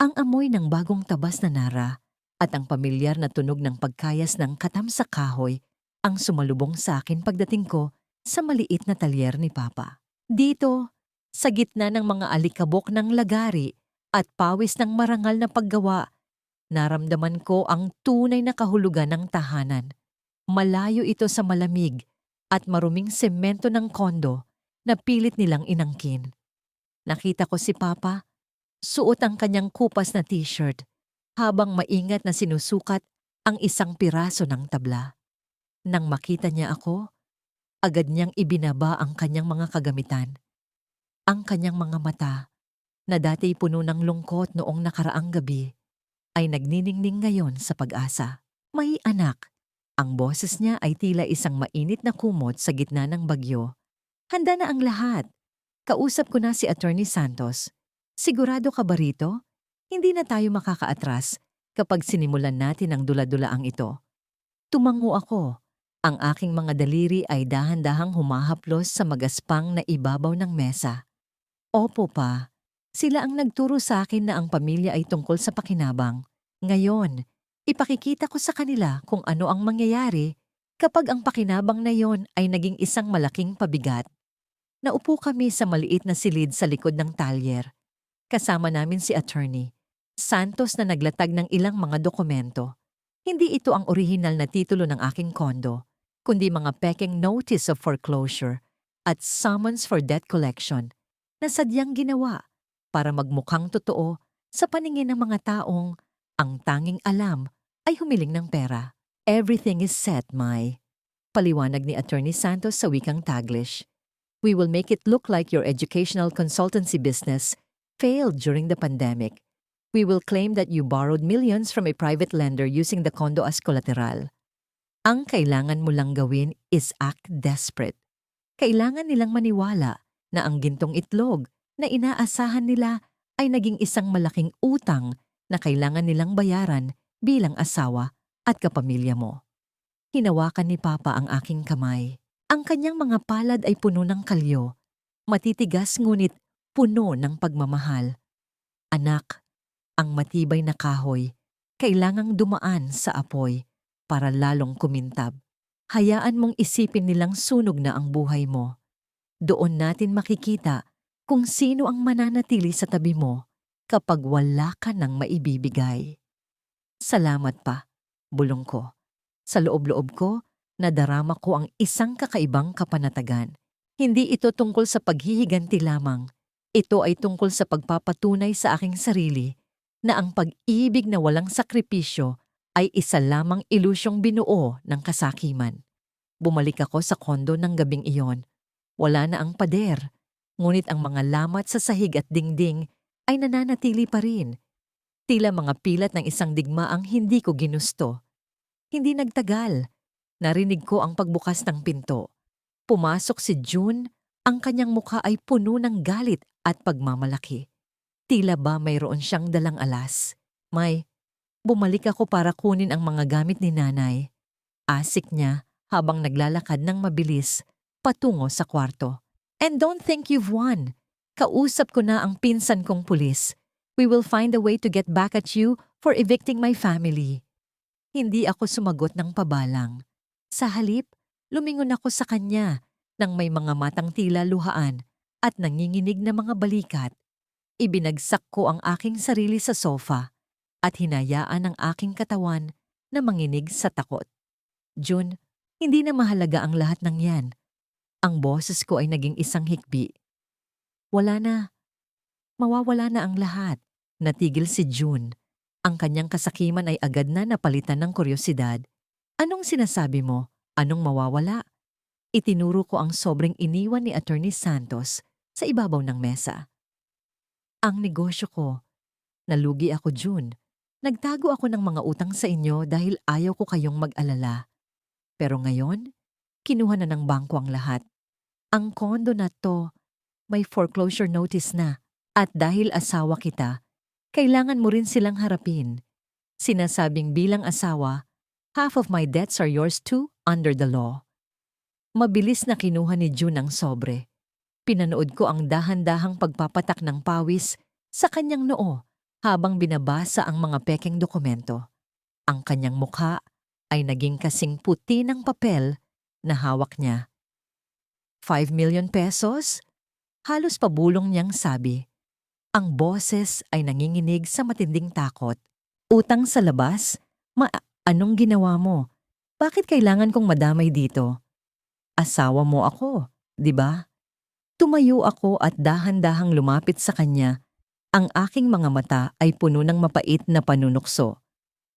Ang amoy ng bagong tabas na nara at ang pamilyar na tunog ng pagkayas ng katam sa kahoy ang sumalubong sa akin pagdating ko sa maliit na talyer ni Papa. Dito, sa gitna ng mga alikabok ng lagari at pawis ng marangal na paggawa, naramdaman ko ang tunay na kahulugan ng tahanan. Malayo ito sa malamig at maruming semento ng kondo na pilit nilang inangkin. Nakita ko si Papa, suot ang kanyang kupas na t-shirt habang maingat na sinusukat ang isang piraso ng tabla. Nang makita niya ako, agad niyang ibinaba ang kanyang mga kagamitan. Ang kanyang mga mata, na dati puno ng lungkot noong nakaraang gabi, ay nagniningning ngayon sa pag-asa. May anak. Ang boses niya ay tila isang mainit na kumot sa gitna ng bagyo. Handa na ang lahat. Kausap ko na si Attorney Santos. Sigurado ka ba rito? Hindi na tayo makakaatras kapag sinimulan natin ang dula-dulaang ito. Tumango ako. Ang aking mga daliri ay dahan-dahang humahaplos sa magaspang na ibabaw ng mesa. Opo pa, sila ang nagturo sa akin na ang pamilya ay tungkol sa pakinabang. Ngayon, ipakikita ko sa kanila kung ano ang mangyayari kapag ang pakinabang na yon ay naging isang malaking pabigat. Naupo kami sa maliit na silid sa likod ng talyer. Kasama namin si Attorney Santos na naglatag ng ilang mga dokumento. Hindi ito ang orihinal na titulo ng aking kondo, kundi mga pekeng notice of foreclosure at summons for debt collection na sadyang ginawa para magmukhang totoo sa paningin ng mga taong ang tanging alam ay humiling ng pera. Everything is set, Mai. Paliwanag ni Attorney Santos sa wikang Taglish. We will make it look like your educational consultancy business failed during the pandemic. We will claim that you borrowed millions from a private lender using the condo as collateral. Ang kailangan mo lang gawin is act desperate. Kailangan nilang maniwala na ang gintong itlog na inaasahan nila ay naging isang malaking utang na kailangan nilang bayaran bilang asawa at kapamilya mo. Hinawakan ni Papa ang aking kamay. Ang kanyang mga palad ay puno ng kalyo, matitigas ngunit puno ng pagmamahal. Anak, ang matibay na kahoy, kailangang dumaan sa apoy para lalong kumintab. Hayaan mong isipin nilang sunog na ang buhay mo. Doon natin makikita kung sino ang mananatili sa tabi mo kapag wala ka nang maibibigay. Salamat pa, bulong ko. Sa loob-loob ko, nadarama ko ang isang kakaibang kapanatagan. Hindi ito tungkol sa paghihiganti lamang. Ito ay tungkol sa pagpapatunay sa aking sarili na ang pag-ibig na walang sakripisyo ay isa lamang ilusyong binuo ng kasakiman. Bumalik ako sa kondo ng gabing iyon. Wala na ang pader, ngunit ang mga lamat sa sahig at dingding ay nananatili pa rin. Tila mga pilat ng isang digmaang hindi ko ginusto. Hindi nagtagal. Narinig ko ang pagbukas ng pinto. Pumasok si June, ang kanyang mukha ay puno ng galit at pagmamalaki. Tila ba mayroon siyang dalang alas? Bumalik ako para kunin ang mga gamit ni nanay. Asik niya habang naglalakad ng mabilis patungo sa kwarto. And don't think you've won. Kausap ko na ang pinsan kong pulis. We will find a way to get back at you for evicting my family. Hindi ako sumagot ng pabalang. Sa halip, lumingon ako sa kanya nang may mga matang tila luhaan at nanginginig na mga balikat. Ibinagsak ko ang aking sarili sa sofa at hinayaan ang aking katawan na manginig sa takot. June, hindi na mahalaga ang lahat ng yan. Ang boses ko ay naging isang hikbi. Wala na. Mawawala na ang lahat. Natigil si June. Ang kanyang kasakiman ay agad na napalitan ng kuryosidad. Anong sinasabi mo? Anong mawawala? Itinuro ko ang sobrang iniwan ni Attorney Santos sa ibabaw ng mesa. Ang negosyo ko. Nalugi ako, June. Nagtago ako ng mga utang sa inyo dahil ayaw ko kayong mag-alala. Pero ngayon, kinuha na ng bangko ang lahat. Ang kondo na to, may foreclosure notice na. At dahil asawa kita, kailangan mo rin silang harapin. Sinasabing bilang asawa, half of my debts are yours too under the law. Mabilis na kinuha ni June ang sobre. Pinanood ko ang dahan-dahang pagpapatak ng pawis sa kanyang noo habang binabasa ang mga pekeng dokumento. Ang kanyang mukha ay naging kasing puti ng papel na hawak niya. 5 million pesos? Halos pabulong niyang sabi. Ang boses ay nanginginig sa matinding takot. Utang sa labas? Anong ginawa mo? Bakit kailangan kong madamay dito? Asawa mo ako, di ba? Tumayo ako at dahan-dahang lumapit sa kanya. Ang aking mga mata ay puno ng mapait na panunukso.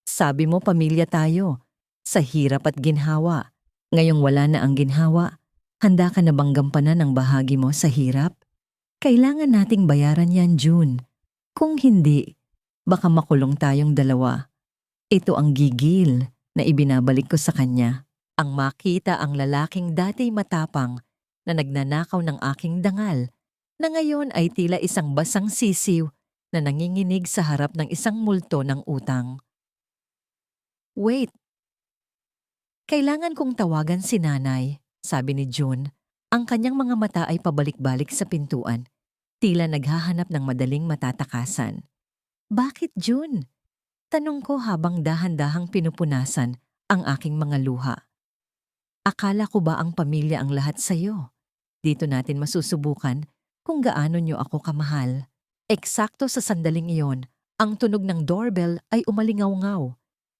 Sabi mo pamilya tayo, sa hirap at ginhawa. Ngayong wala na ang ginhawa, handa ka na bang gampanan ang bahagi mo sa hirap? Kailangan nating bayaran yan, June. Kung hindi, baka makulong tayong dalawa. Ito ang gigil na ibinabalik ko sa kanya. Ang makita ang lalaking dati matapang na nagnanakaw ng aking dangal, na ngayon ay tila isang basang sisiw na nanginginig sa harap ng isang multo ng utang. Wait. Kailangan kong tawagan si nanay, sabi ni June. Ang kanyang mga mata ay pabalik-balik sa pintuan, tila naghahanap ng madaling matatakasan. Bakit, June? Tanong ko habang dahan-dahang pinupunasan ang aking mga luha. Akala ko ba ang pamilya ang lahat sa'yo? Dito natin masusubukan kung gaano niyo ako kamahal. Eksakto sa sandaling iyon, ang tunog ng doorbell ay umalingaw-ngaw.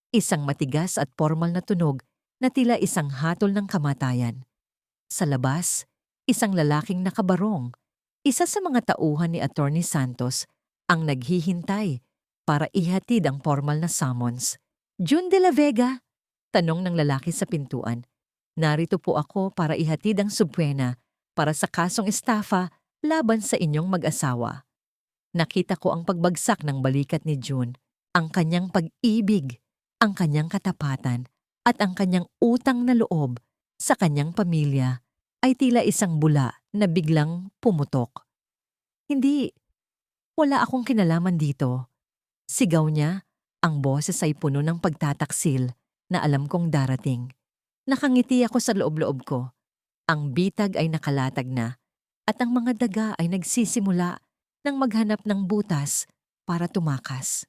Isang matigas at formal na tunog na tila isang hatol ng kamatayan. Sa labas, isang lalaking nakabarong, Isa sa mga tauhan ni Attorney Santos ang naghihintay para ihatid ang formal na summons. June de la Vega, tanong ng lalaki sa pintuan. Narito po ako para ihatid ang subpwena para sa kasong estafa laban sa inyong mag-asawa. Nakita ko ang pagbagsak ng balikat ni June, ang kanyang pag-ibig, ang kanyang katapatan, at ang kanyang utang na loob sa kanyang pamilya ay tila isang bula na biglang pumutok. Hindi, wala akong kinalaman dito. Sigaw niya, ang boses ay puno ng pagtataksil na alam kong darating. Nakangiti ako sa loob-loob ko. Ang bitag ay nakalatag na at ang mga daga ay nagsisimula ng maghanap ng butas para tumakas.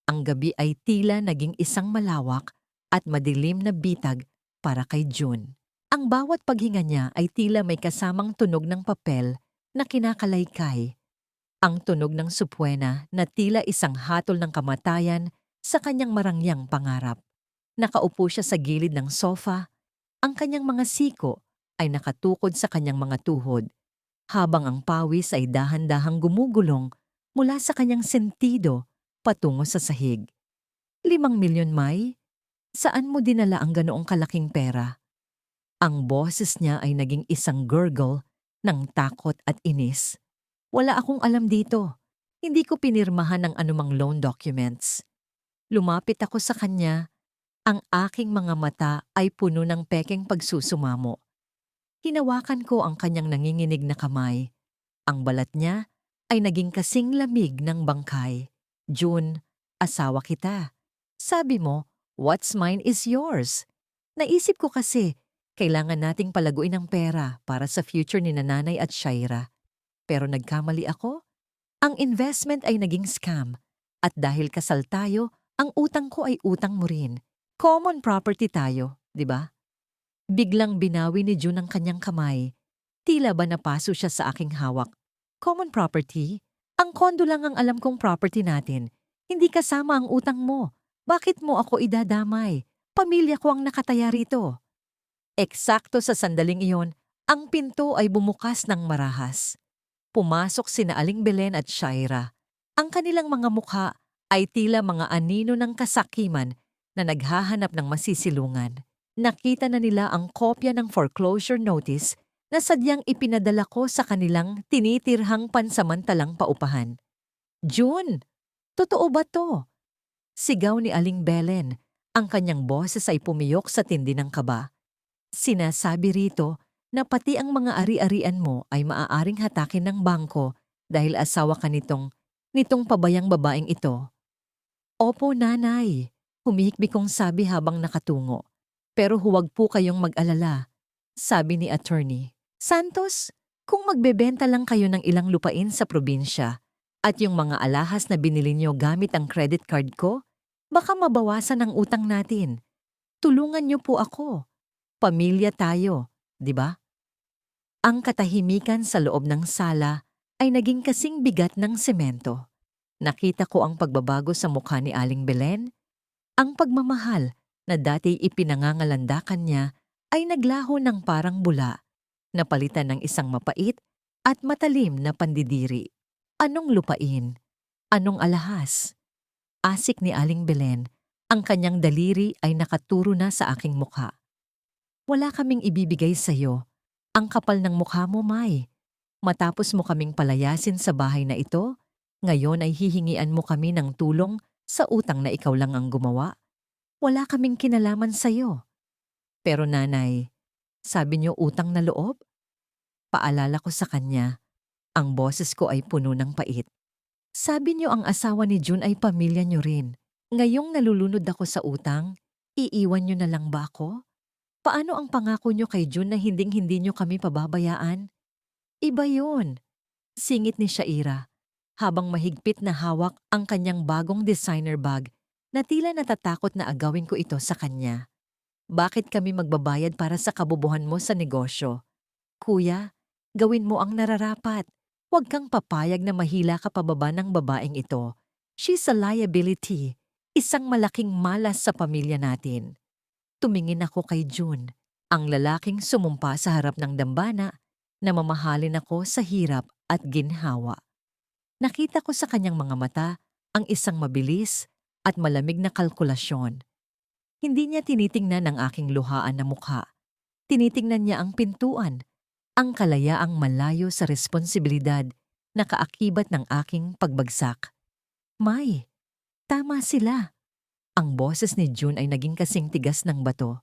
Ang gabi ay tila naging isang malawak at madilim na bitag para kay June. Ang bawat paghinga niya ay tila may kasamang tunog ng papel na kinakalaykay. Ang tunog ng supwena na tila isang hatol ng kamatayan sa kanyang marangyang pangarap. Nakaupo siya sa gilid ng sofa, ang kanyang mga siko ay nakatukod sa kanyang mga tuhod, habang ang pawis ay dahan-dahang gumugulong mula sa kanyang sentido patungo sa sahig. 5 milyon, May? Saan mo dinala ang ganoong kalaking pera? Ang boses niya ay naging isang gurgle ng takot at inis. Wala akong alam dito. Hindi ko pinirmahan ng anumang loan documents. Lumapit ako sa kanya. Ang aking mga mata ay puno ng pekeng pagsusumamo. Hinawakan ko ang kanyang nanginginig na kamay. Ang balat niya ay naging kasing lamig ng bangkay. June, asawa kita. Sabi mo, what's mine is yours. Naisip ko kasi, kailangan nating palaguin ang pera para sa future ni Nanay at Shaira. Pero nagkamali ako. Ang investment ay naging scam. At dahil kasal tayo, ang utang ko ay utang mo rin. Common property tayo, di ba? Biglang binawi ni June ang kanyang kamay. Tila ba napaso siya sa aking hawak. Common property? Ang kondo lang ang alam kong property natin. Hindi kasama ang utang mo. Bakit mo ako idadamay? Pamilya ko ang nakataya rito. Eksakto sa sandaling iyon, ang pinto ay bumukas ng marahas. Pumasok sina Aling Belen at Shaira. Ang kanilang mga mukha ay tila mga anino ng kasakiman na naghahanap ng masisilungan. Nakita na nila ang kopya ng foreclosure notice na sadyang ipinadala ko sa kanilang tinitirhang pansamantalang paupahan. June, totoo ba to? Sigaw ni Aling Belen. Ang kanyang boses ay pumiyok sa tindi ng kaba. Sinasabi rito na pati ang mga ari-arian mo ay maaaring hatakin ng bangko dahil asawa ka nitong pabayang babaeng ito. Opo, nanay, humihikbi kong sabi habang nakatungo. Pero huwag po kayong mag-alala, sabi ni attorney. Santos, kung magbebenta lang kayo ng ilang lupain sa probinsya at yung mga alahas na binili nyo gamit ang credit card ko, baka mabawasan ang utang natin. Tulungan nyo po ako. Pamilya tayo, di ba? Ang katahimikan sa loob ng sala ay naging kasing bigat ng semento. Nakita ko ang pagbabago sa mukha ni Aling Belen. Ang pagmamahal na dati ipinangangalandakan niya ay naglaho ng parang bula, napalitan ng isang mapait at matalim na pandidiri. Anong lupain? Anong alahas? Asik ni Aling Belen, ang kanyang daliri ay nakaturo na sa aking mukha. Wala kaming ibibigay sa'yo. Ang kapal ng mukha mo, May. Matapos mo kaming palayasin sa bahay na ito, ngayon ay hihingian mo kami ng tulong sa utang na ikaw lang ang gumawa. Wala kaming kinalaman sa'yo. Pero nanay, sabi niyo utang na loob? Paalala ko sa kanya. Ang boses ko ay puno ng pait. Sabi niyo ang asawa ni June ay pamilya niyo rin. Ngayong nalulunod ako sa utang, iiwan niyo na lang ba ako? Paano ang pangako niyo kay June na hinding-hindi niyo kami pababayaan? Iba yun. Singit ni Shaira, habang mahigpit na hawak ang kanyang bagong designer bag na tila natatakot na agawin ko ito sa kanya. Bakit kami magbabayad para sa kabubuhan mo sa negosyo? Kuya, gawin mo ang nararapat. Huwag kang papayag na mahila ka pababa ng babaeng ito. She's a liability, isang malaking malas sa pamilya natin. Tumingin ako kay June, ang lalaking sumumpa sa harap ng dambana na mamahalin ako sa hirap at ginhawa. Nakita ko sa kanyang mga mata ang isang mabilis at malamig na kalkulasyon. Hindi niya tinitingnan ang aking luhaan na mukha. Tinitingnan niya ang pintuan, ang kalayaang malayo sa responsibilidad na kaakibat ng aking pagbagsak. May, tama sila. Ang boses ni June ay naging kasing tigas ng bato.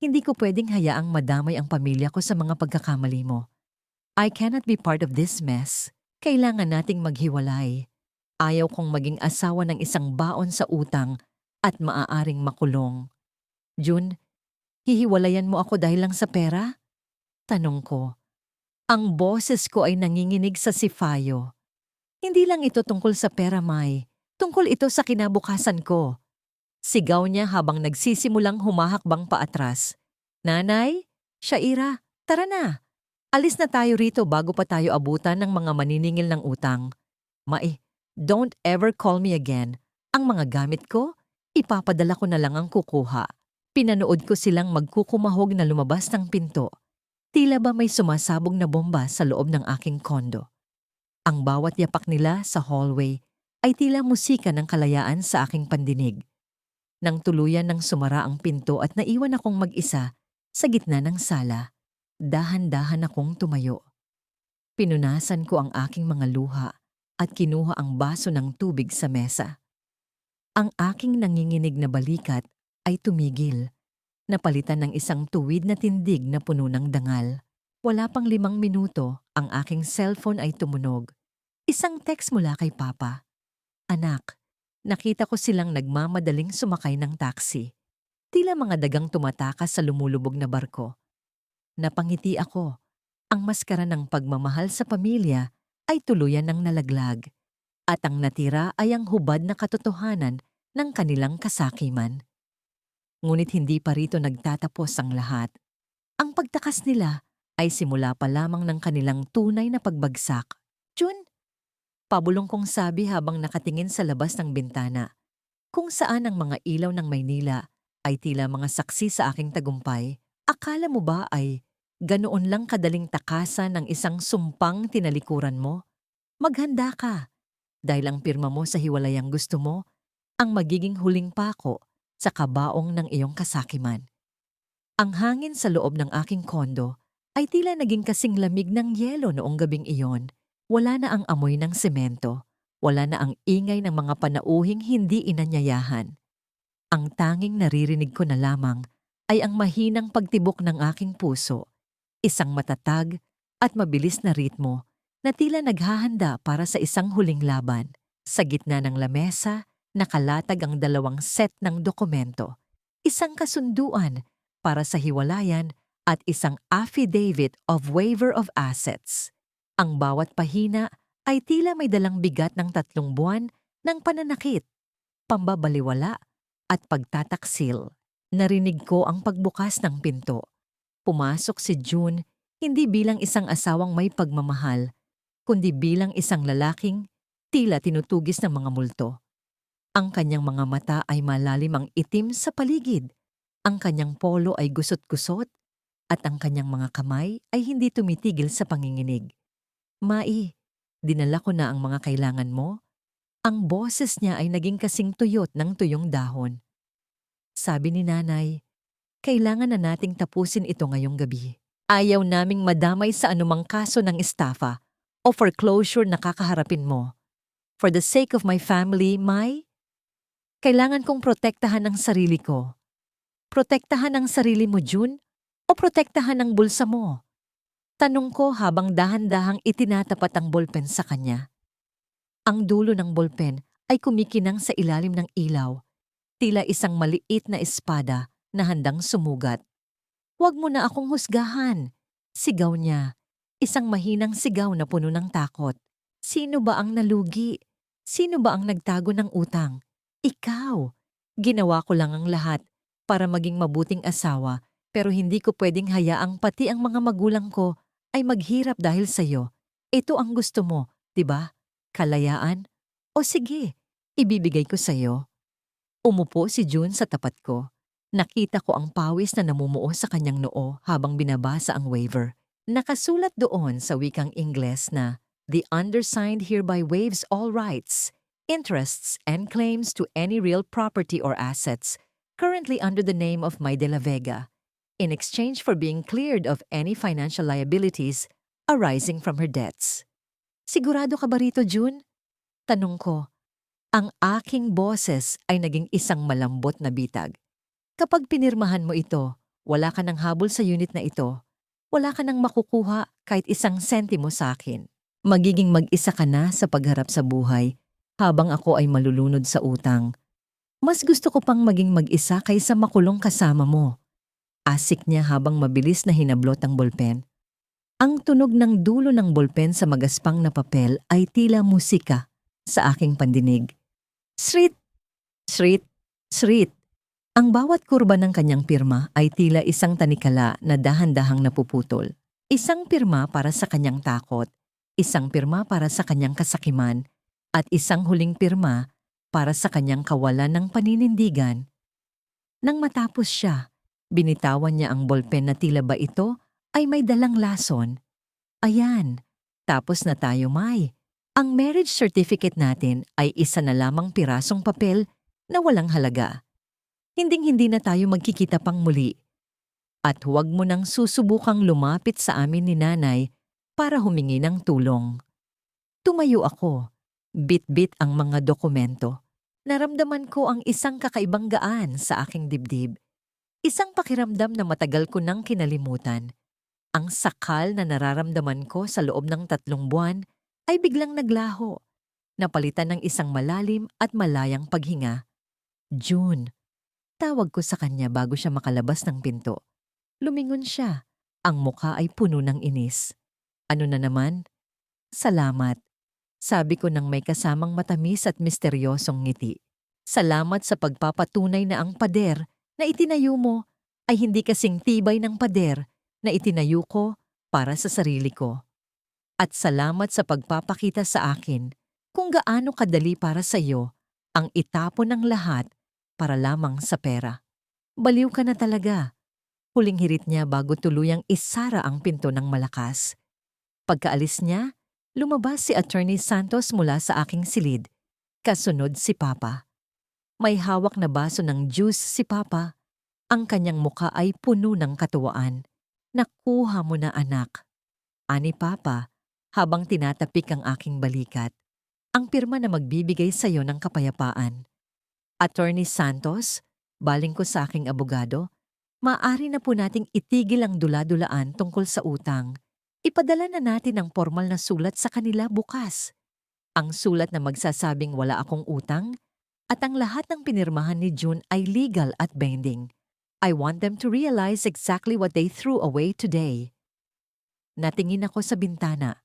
Hindi ko pwedeng hayaang madamay ang pamilya ko sa mga pagkakamali mo. I cannot be part of this mess. Kailangan nating maghiwalay. Ayaw kong maging asawa ng isang baon sa utang at maaaring makulong. June, hihiwalayan mo ako dahil lang sa pera? Tanong ko. Ang boses ko ay nanginginig sa sipayo. Hindi lang ito tungkol sa pera, May. Tungkol ito sa kinabukasan ko. Sigaw niya habang nagsisimulang humahakbang paatras. Nanay, Shaira, tara na. Alis na tayo rito bago pa tayo abutan ng mga maniningil ng utang. Mai, don't ever call me again. Ang mga gamit ko, ipapadala ko na lang ang kukuha. Pinanood ko silang magkukumahog na lumabas ng pinto. Tila ba may sumasabog na bomba sa loob ng aking kondo. Ang bawat yapak nila sa hallway ay tila musika ng kalayaan sa aking pandinig. Nang tuluyan ng sumara ang pinto at naiwan akong mag-isa sa gitna ng sala, dahan-dahan akong tumayo. Pinunasan ko ang aking mga luha at kinuha ang baso ng tubig sa mesa. Ang aking nanginginig na balikat ay tumigil, napalitan ng isang tuwid na tindig na puno ng dangal. Wala pang 5 minuto, ang aking cellphone ay tumunog. Isang text mula kay Papa. Anak, nakita ko silang nagmamadaling sumakay ng taxi. Tila mga dagang tumatakas sa lumulubog na barko. Napangiti ako. Ang maskara ng pagmamahal sa pamilya ay tuluyan ng nalaglag. At ang natira ay ang hubad na katotohanan ng kanilang kasakiman. Ngunit hindi pa rito nagtatapos ang lahat. Ang pagtakas nila ay simula pa lamang ng kanilang tunay na pagbagsak. June, pabulong kong sabi habang nakatingin sa labas ng bintana, kung saan ang mga ilaw ng Maynila ay tila mga saksi sa aking tagumpay. Akala mo ba ay ganoon lang kadaling takasan ng isang sumpang tinalikuran mo? Maghanda ka, dahil ang pirma mo sa hiwalayang gusto mo ang magiging huling pako sa kabaong ng iyong kasakiman. Ang hangin sa loob ng aking kondo ay tila naging kasing lamig ng yelo noong gabing iyon. Wala na ang amoy ng semento. Wala na ang ingay ng mga panauhing hindi inanyayahan. Ang tanging naririnig ko na lamang ay ang mahinang pagtibok ng aking puso. Isang matatag at mabilis na ritmo na tila naghahanda para sa isang huling laban. Sa gitna ng lamesa, nakalatag ang 2 set ng dokumento. Isang kasunduan para sa hiwalayan at isang affidavit of waiver of assets. Ang bawat pahina ay tila may dalang bigat ng 3 buwan ng pananakit, pambabaliwala at pagtataksil. Narinig ko ang pagbukas ng pinto. Pumasok si June hindi bilang isang asawang may pagmamahal, kundi bilang isang lalaking tila tinutugis ng mga multo. Ang kanyang mga mata ay malalim ang itim sa paligid. Ang kanyang polo ay gusot-gusot at ang kanyang mga kamay ay hindi tumitigil sa panginginig. Mai, dinala ko na ang mga kailangan mo. Ang boses niya ay naging kasing tuyot ng tuyong dahon. Sabi ni Nanay, kailangan na nating tapusin ito ngayong gabi. Ayaw naming madamay sa anumang kaso ng estafa o foreclosure na kakaharapin mo. For the sake of my family, Mai, kailangan kong protektahan ang sarili ko. Protektahan ang sarili mo, June, o protektahan ang bulsa mo? Tanong ko habang dahan-dahang itinatapat ang bolpen sa kanya. Ang dulo ng bolpen ay kumikinang sa ilalim ng ilaw, tila isang maliit na espada na handang sumugat. Huwag mo na akong husgahan, sigaw niya. Isang mahinang sigaw na puno ng takot. Sino ba ang nalugi? Sino ba ang nagtago ng utang? Ikaw. Ginawa ko lang ang lahat para maging mabuting asawa, pero hindi ko pwedeng hayaang pati ang mga magulang ko ay maghirap dahil sa'yo. Ito ang gusto mo, di ba? Kalayaan? O sige, ibibigay ko sa'yo. Umupo si June sa tapat ko. Nakita ko ang pawis na namumuo sa kanyang noo habang binabasa ang waiver. Nakasulat doon sa wikang Ingles na, The undersigned hereby waives all rights, interests, and claims to any real property or assets currently under the name of May de la Vega, in exchange for being cleared of any financial liabilities arising from her debts. Sigurado ka ba rito, June? Tanong ko. Ang aking boses ay naging isang malambot na bitag. Kapag pinirmahan mo ito, wala ka ng habol sa unit na ito. Wala ka nang makukuha kahit isang sentimo sa akin. Magiging mag-isa ka na sa pagharap sa buhay habang ako ay malulunod sa utang. Mas gusto ko pang maging mag-isa kaysa makulong kasama mo. Asik niya habang mabilis na hinablot ang bolpen. Ang tunog ng dulo ng bolpen sa magaspang na papel ay tila musika sa aking pandinig. Srit! Srit! Srit! Ang bawat kurba ng kanyang pirma ay tila isang tanikala na dahan-dahang napuputol. Isang pirma para sa kanyang takot, isang pirma para sa kanyang kasakiman, at isang huling pirma para sa kanyang kawalan ng paninindigan. Nang matapos siya, binitawan niya ang bolpen na tila ba ito ay may dalang lason. Ayan, tapos na tayo, May. Ang marriage certificate natin ay isa na lamang pirasong papel na walang halaga. Hinding-hindi na tayo magkikita pang muli. At huwag mo nang susubukang lumapit sa amin ni Nanay para humingi ng tulong. Tumayo ako. Bit-bit ang mga dokumento. Naramdaman ko ang isang kakaibang gaan sa aking dibdib. Isang pakiramdam na matagal ko nang kinalimutan. Ang sakal na nararamdaman ko sa loob ng 3 buwan ay biglang naglaho. Napalitan ng isang malalim at malayang paghinga. June. Tawag ko sa kanya bago siya makalabas ng pinto. Lumingon siya. Ang mukha ay puno ng inis. Ano na naman? Salamat. Sabi ko nang may kasamang matamis at misteryosong ngiti. Salamat sa pagpapatunay na ang pader na itinayo mo ay hindi kasing tibay ng pader na itinayo ko para sa sarili ko. At salamat sa pagpapakita sa akin kung gaano kadali para sa iyo ang itapon ng lahat para lamang sa pera. Baliw ka na talaga. Huling hirit niya bago tuluyang isara ang pinto ng malakas. Pagkaalis niya, lumabas si Attorney Santos mula sa aking silid. Kasunod si Papa. May hawak na baso ng juice si Papa. Ang kanyang muka ay puno ng katuwaan. Nakuha mo na, anak. Ani Papa, habang tinatapik ang aking balikat. Ang pirma na magbibigay sa iyo ng kapayapaan. Attorney Santos, baling ko sa aking abogado, maaari na po nating itigil ang dula-dulaan tungkol sa utang. Ipadala na natin ang formal na sulat sa kanila bukas. Ang sulat na magsasabing wala akong utang at ang lahat ng pinirmahan ni June ay legal at binding. I want them to realize exactly what they threw away today. Natingin ako sa bintana,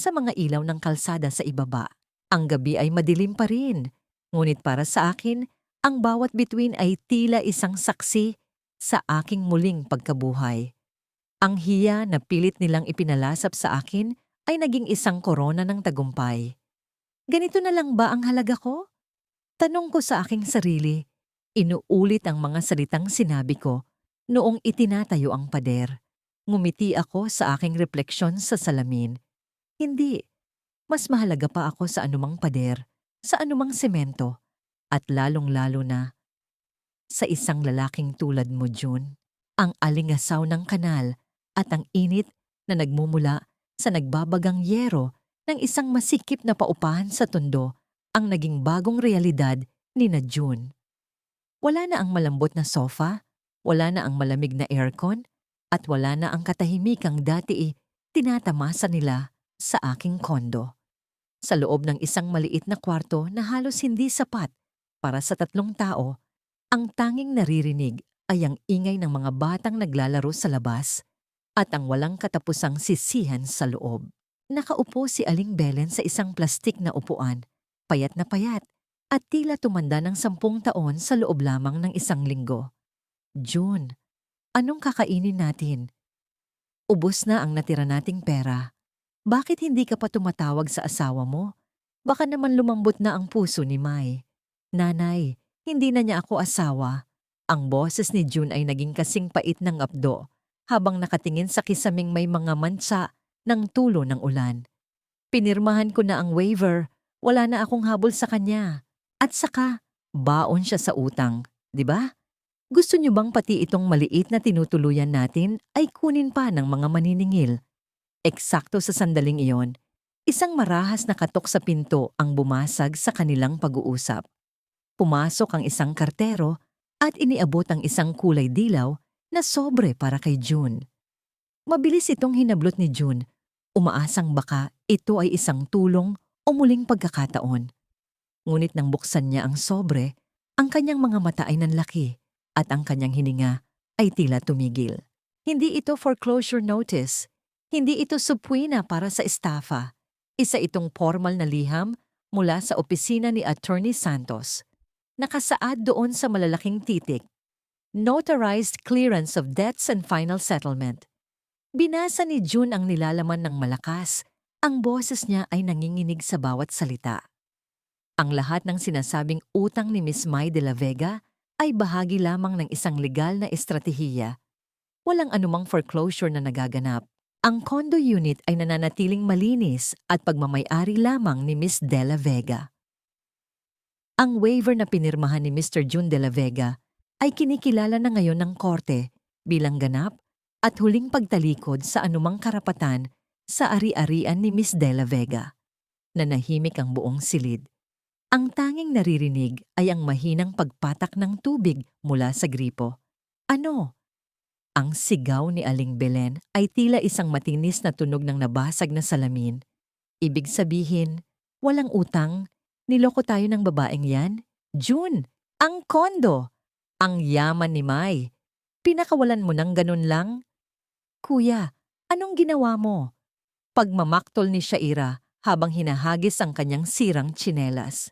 sa mga ilaw ng kalsada sa ibaba. Ang gabi ay madilim pa rin, ngunit para sa akin, ang bawat bituin ay tila isang saksi sa aking muling pagkabuhay. Ang hiya na pilit nilang ipinalasap sa akin ay naging isang korona ng tagumpay. Ganito na lang ba ang halaga ko? Tanong ko sa aking sarili. Inuulit ang mga salitang sinabi ko noong itinatayo ang pader. Ngumiti ako sa aking refleksyon sa salamin. Hindi. Mas mahalaga pa ako sa anumang pader, sa anumang semento, at lalong-lalo na sa isang lalaking tulad mo, June. Ang alingasaw ng kanal at ang init na nagmumula sa nagbabagang yero ng isang masikip na paupahan sa tondo ang naging bagong realidad ni na June. Wala na ang malambot na sofa, wala na ang malamig na aircon, at wala na ang katahimikang dati tinatamasa nila sa aking kondo. Sa loob ng isang maliit na kwarto na halos hindi sapat para sa 3 tao, ang tanging naririnig ay ang ingay ng mga batang naglalaro sa labas at ang walang katapusang sisihan sa loob. Nakaupo si Aling Belen sa isang plastik na upuan, payat na payat, at tila tumanda ng 10 taon sa loob lamang ng 1 linggo. June, anong kakainin natin? Ubos na ang natira nating pera. Bakit hindi ka pa tumatawag sa asawa mo? Baka naman lumambot na ang puso ni May. Nanay, hindi na niya ako asawa. Ang boses ni June ay naging kasing pait ng apdo habang nakatingin sa kisaming may mga mansa ng tulo ng ulan. Pinirmahan ko na ang waiver, wala na akong habol sa kanya. At saka, baon siya sa utang, di ba? Gusto niyo bang pati itong maliit na tinutuluyan natin ay kunin pa ng mga maniningil? Eksakto sa sandaling iyon, isang marahas na katok sa pinto ang bumasag sa kanilang pag-uusap. Pumasok ang isang kartero at iniabot ang isang kulay dilaw na sobre para kay June. Mabilis itong hinablot ni June, umaasang baka ito ay isang tulong o muling pagkakataon. Ngunit nang buksan niya ang sobre, ang kanyang mga mata ay nanlaki at ang kanyang hininga ay tila tumigil. Hindi ito foreclosure notice, hindi ito subpoena para sa estafa. Isa itong formal na liham mula sa opisina ni Attorney Santos. Nakasaad doon sa malalaking titik, Notarized Clearance of Debts and Final Settlement. Binasa ni June ang nilalaman ng malakas. Ang boses niya ay nanginginig sa bawat salita. Ang lahat ng sinasabing utang ni Miss Mai de la Vega ay bahagi lamang ng isang legal na estratehiya. Walang anumang foreclosure na nagaganap. Ang condo unit ay nananatiling malinis at pagmamay-ari lamang ni Miss de la Vega. Ang waiver na pinirmahan ni Mr. June de la Vega ay kinikilala na ngayon ng korte bilang ganap at huling pagtalikod sa anumang karapatan sa ari-arian ni Miss de la Vega. Nanahimik ang buong silid. Ang tanging naririnig ay ang mahinang pagpatak ng tubig mula sa gripo. Ano? Ang sigaw ni Aling Belen ay tila isang matinis na tunog ng nabasag na salamin. Ibig sabihin, walang utang, niloko tayo ng babaeng yan. June, ang kondo! Ang yaman ni Mai. Pinakawalan mo ng ganun lang? Kuya, anong ginawa mo? Pagmamaktol ni Shaira habang hinahagis ang kanyang sirang tsinelas.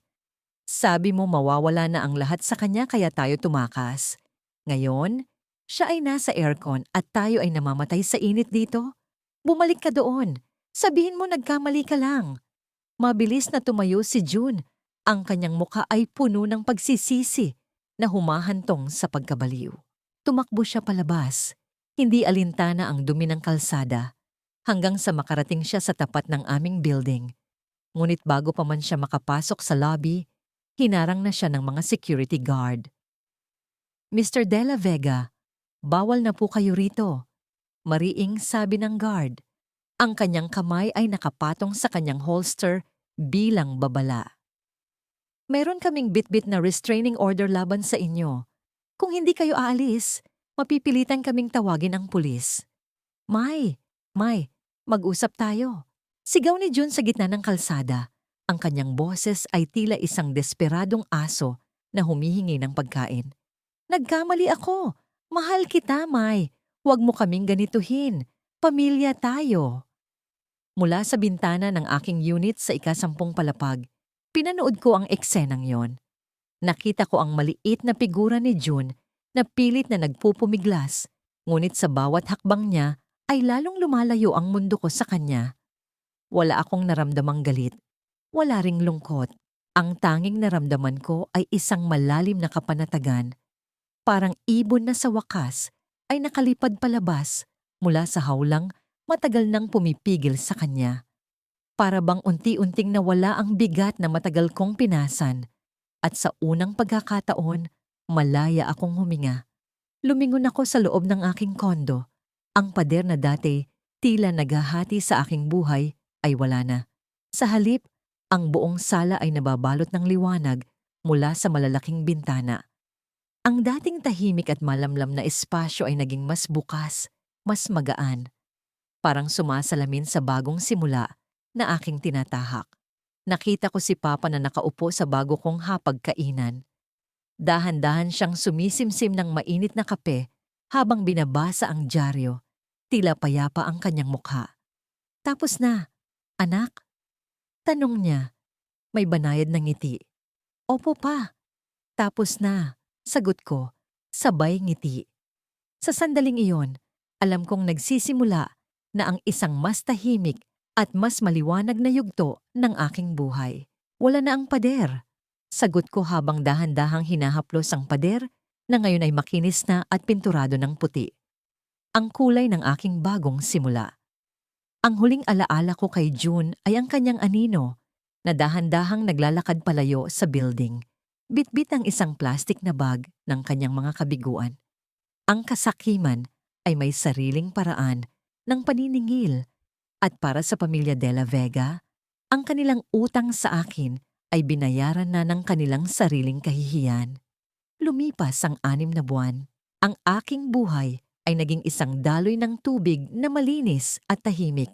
Sabi mo mawawala na ang lahat sa kanya kaya tayo tumakas. Ngayon, siya ay nasa aircon at tayo ay namamatay sa init dito. Bumalik ka doon. Sabihin mo nagkamali ka lang. Mabilis na tumayo si June. Ang kanyang mukha ay puno ng pagsisisi na humahantong sa pagkabaliw. Tumakbo siya palabas. Hindi alintana ang dumi ng kalsada hanggang sa makarating siya sa tapat ng aming building. Ngunit bago pa man siya makapasok sa lobby, hinarang na siya ng mga security guard. Mr. De La Vega, bawal na po kayo rito. Mariing sabi ng guard. Ang kanyang kamay ay nakapatong sa kanyang holster bilang babala. Meron kaming bit-bit na restraining order laban sa inyo. Kung hindi kayo aalis, mapipilitan kaming tawagin ang pulis. Mai, mag-usap tayo. Sigaw ni June sa gitna ng kalsada. Ang kanyang boses ay tila isang desperadong aso na humihingi ng pagkain. Nagkamali ako. Mahal kita, Mai. Huwag mo kaming ganituhin. Pamilya tayo. Mula sa bintana ng aking unit sa ika-10 palapag, pinanood ko ang eksenang yon. Nakita ko ang maliit na figura ni June na pilit na nagpupumiglas, ngunit sa bawat hakbang niya ay lalong lumalayo ang mundo ko sa kanya. Wala akong naramdamang galit. Wala ring lungkot. Ang tanging naramdaman ko ay isang malalim na kapanatagan. Parang ibon na sa wakas ay nakalipad palabas mula sa hawlang matagal nang pumipigil sa kanya. Para bang unti-unting nawala ang bigat na matagal kong pinasan. At sa unang pagkakataon, malaya akong huminga. Lumingon ako sa loob ng aking kondo. Ang pader na dati tila naghahati sa aking buhay ay wala na. Sa halip, ang buong sala ay nababalot ng liwanag mula sa malalaking bintana. Ang dating tahimik at malamlam na espasyo ay naging mas bukas, mas magaan. Parang sumasalamin sa bagong simula na aking tinatahak. Nakita ko si Papa na nakaupo sa bago kong hapagkainan. Dahan-dahan siyang sumisimsim ng mainit na kape habang binabasa ang dyaryo. Tila payapa ang kanyang mukha. Tapos na, anak? Tanong niya. May banayad na ngiti. Opo pa. Tapos na, sagot ko, sabay ngiti. Sa sandaling iyon, alam kong nagsisimula na ang isang mas tahimik at mas maliwanag na yugto ng aking buhay. Wala na ang pader. Sagot ko habang dahan-dahang hinahaplos ang pader na ngayon ay makinis na at pinturado ng puti. Ang kulay ng aking bagong simula. Ang huling alaala ko kay June ay ang kanyang anino na dahan-dahang naglalakad palayo sa building. Bitbit ang isang plastic na bag ng kanyang mga kabiguan. Ang kasakiman ay may sariling paraan ng paniningil at para sa pamilya De La Vega, ang kanilang utang sa akin ay binayaran na ng kanilang sariling kahihiyan. Lumipas ang 6 na buwan. Ang aking buhay ay naging isang daloy ng tubig na malinis at tahimik.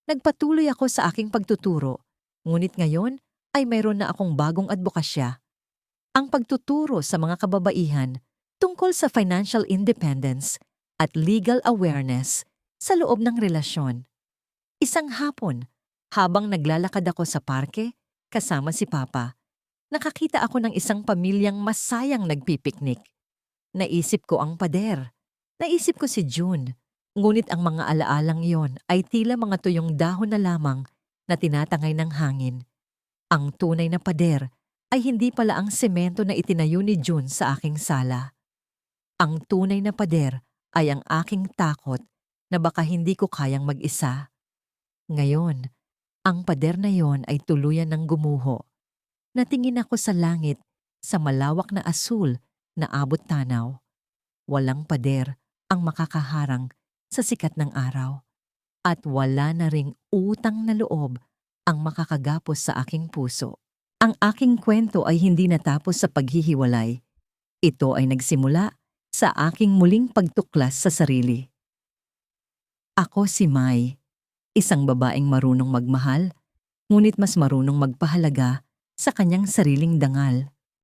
Nagpatuloy ako sa aking pagtuturo, ngunit ngayon ay mayroon na akong bagong advokasya. Ang pagtuturo sa mga kababaihan tungkol sa financial independence at legal awareness sa loob ng relasyon. Isang hapon, habang naglalakad ako sa parke kasama si Papa, nakakita ako ng isang pamilyang masayang nagpipiknik. Naisip ko ang pader. Naisip ko si June. Ngunit ang mga alaalang yon ay tila mga tuyong dahon na lamang na tinatangay ng hangin. Ang tunay na pader ay hindi pala ang semento na itinayo ni June sa aking sala. Ang tunay na pader ay ang aking takot na baka hindi ko kayang mag-isa. Ngayon, ang pader na yon ay tuluyan ng gumuho. Natingin ako sa langit, sa malawak na asul na abot tanaw. Walang pader ang makakaharang sa sikat ng araw. At wala na ring utang na loob ang makakagapos sa aking puso. Ang aking kwento ay hindi natapos sa paghihiwalay. Ito ay nagsimula sa aking muling pagtuklas sa sarili. Ako si Mai, isang babaeng marunong magmahal, ngunit mas marunong magpahalaga sa kanyang sariling dangal.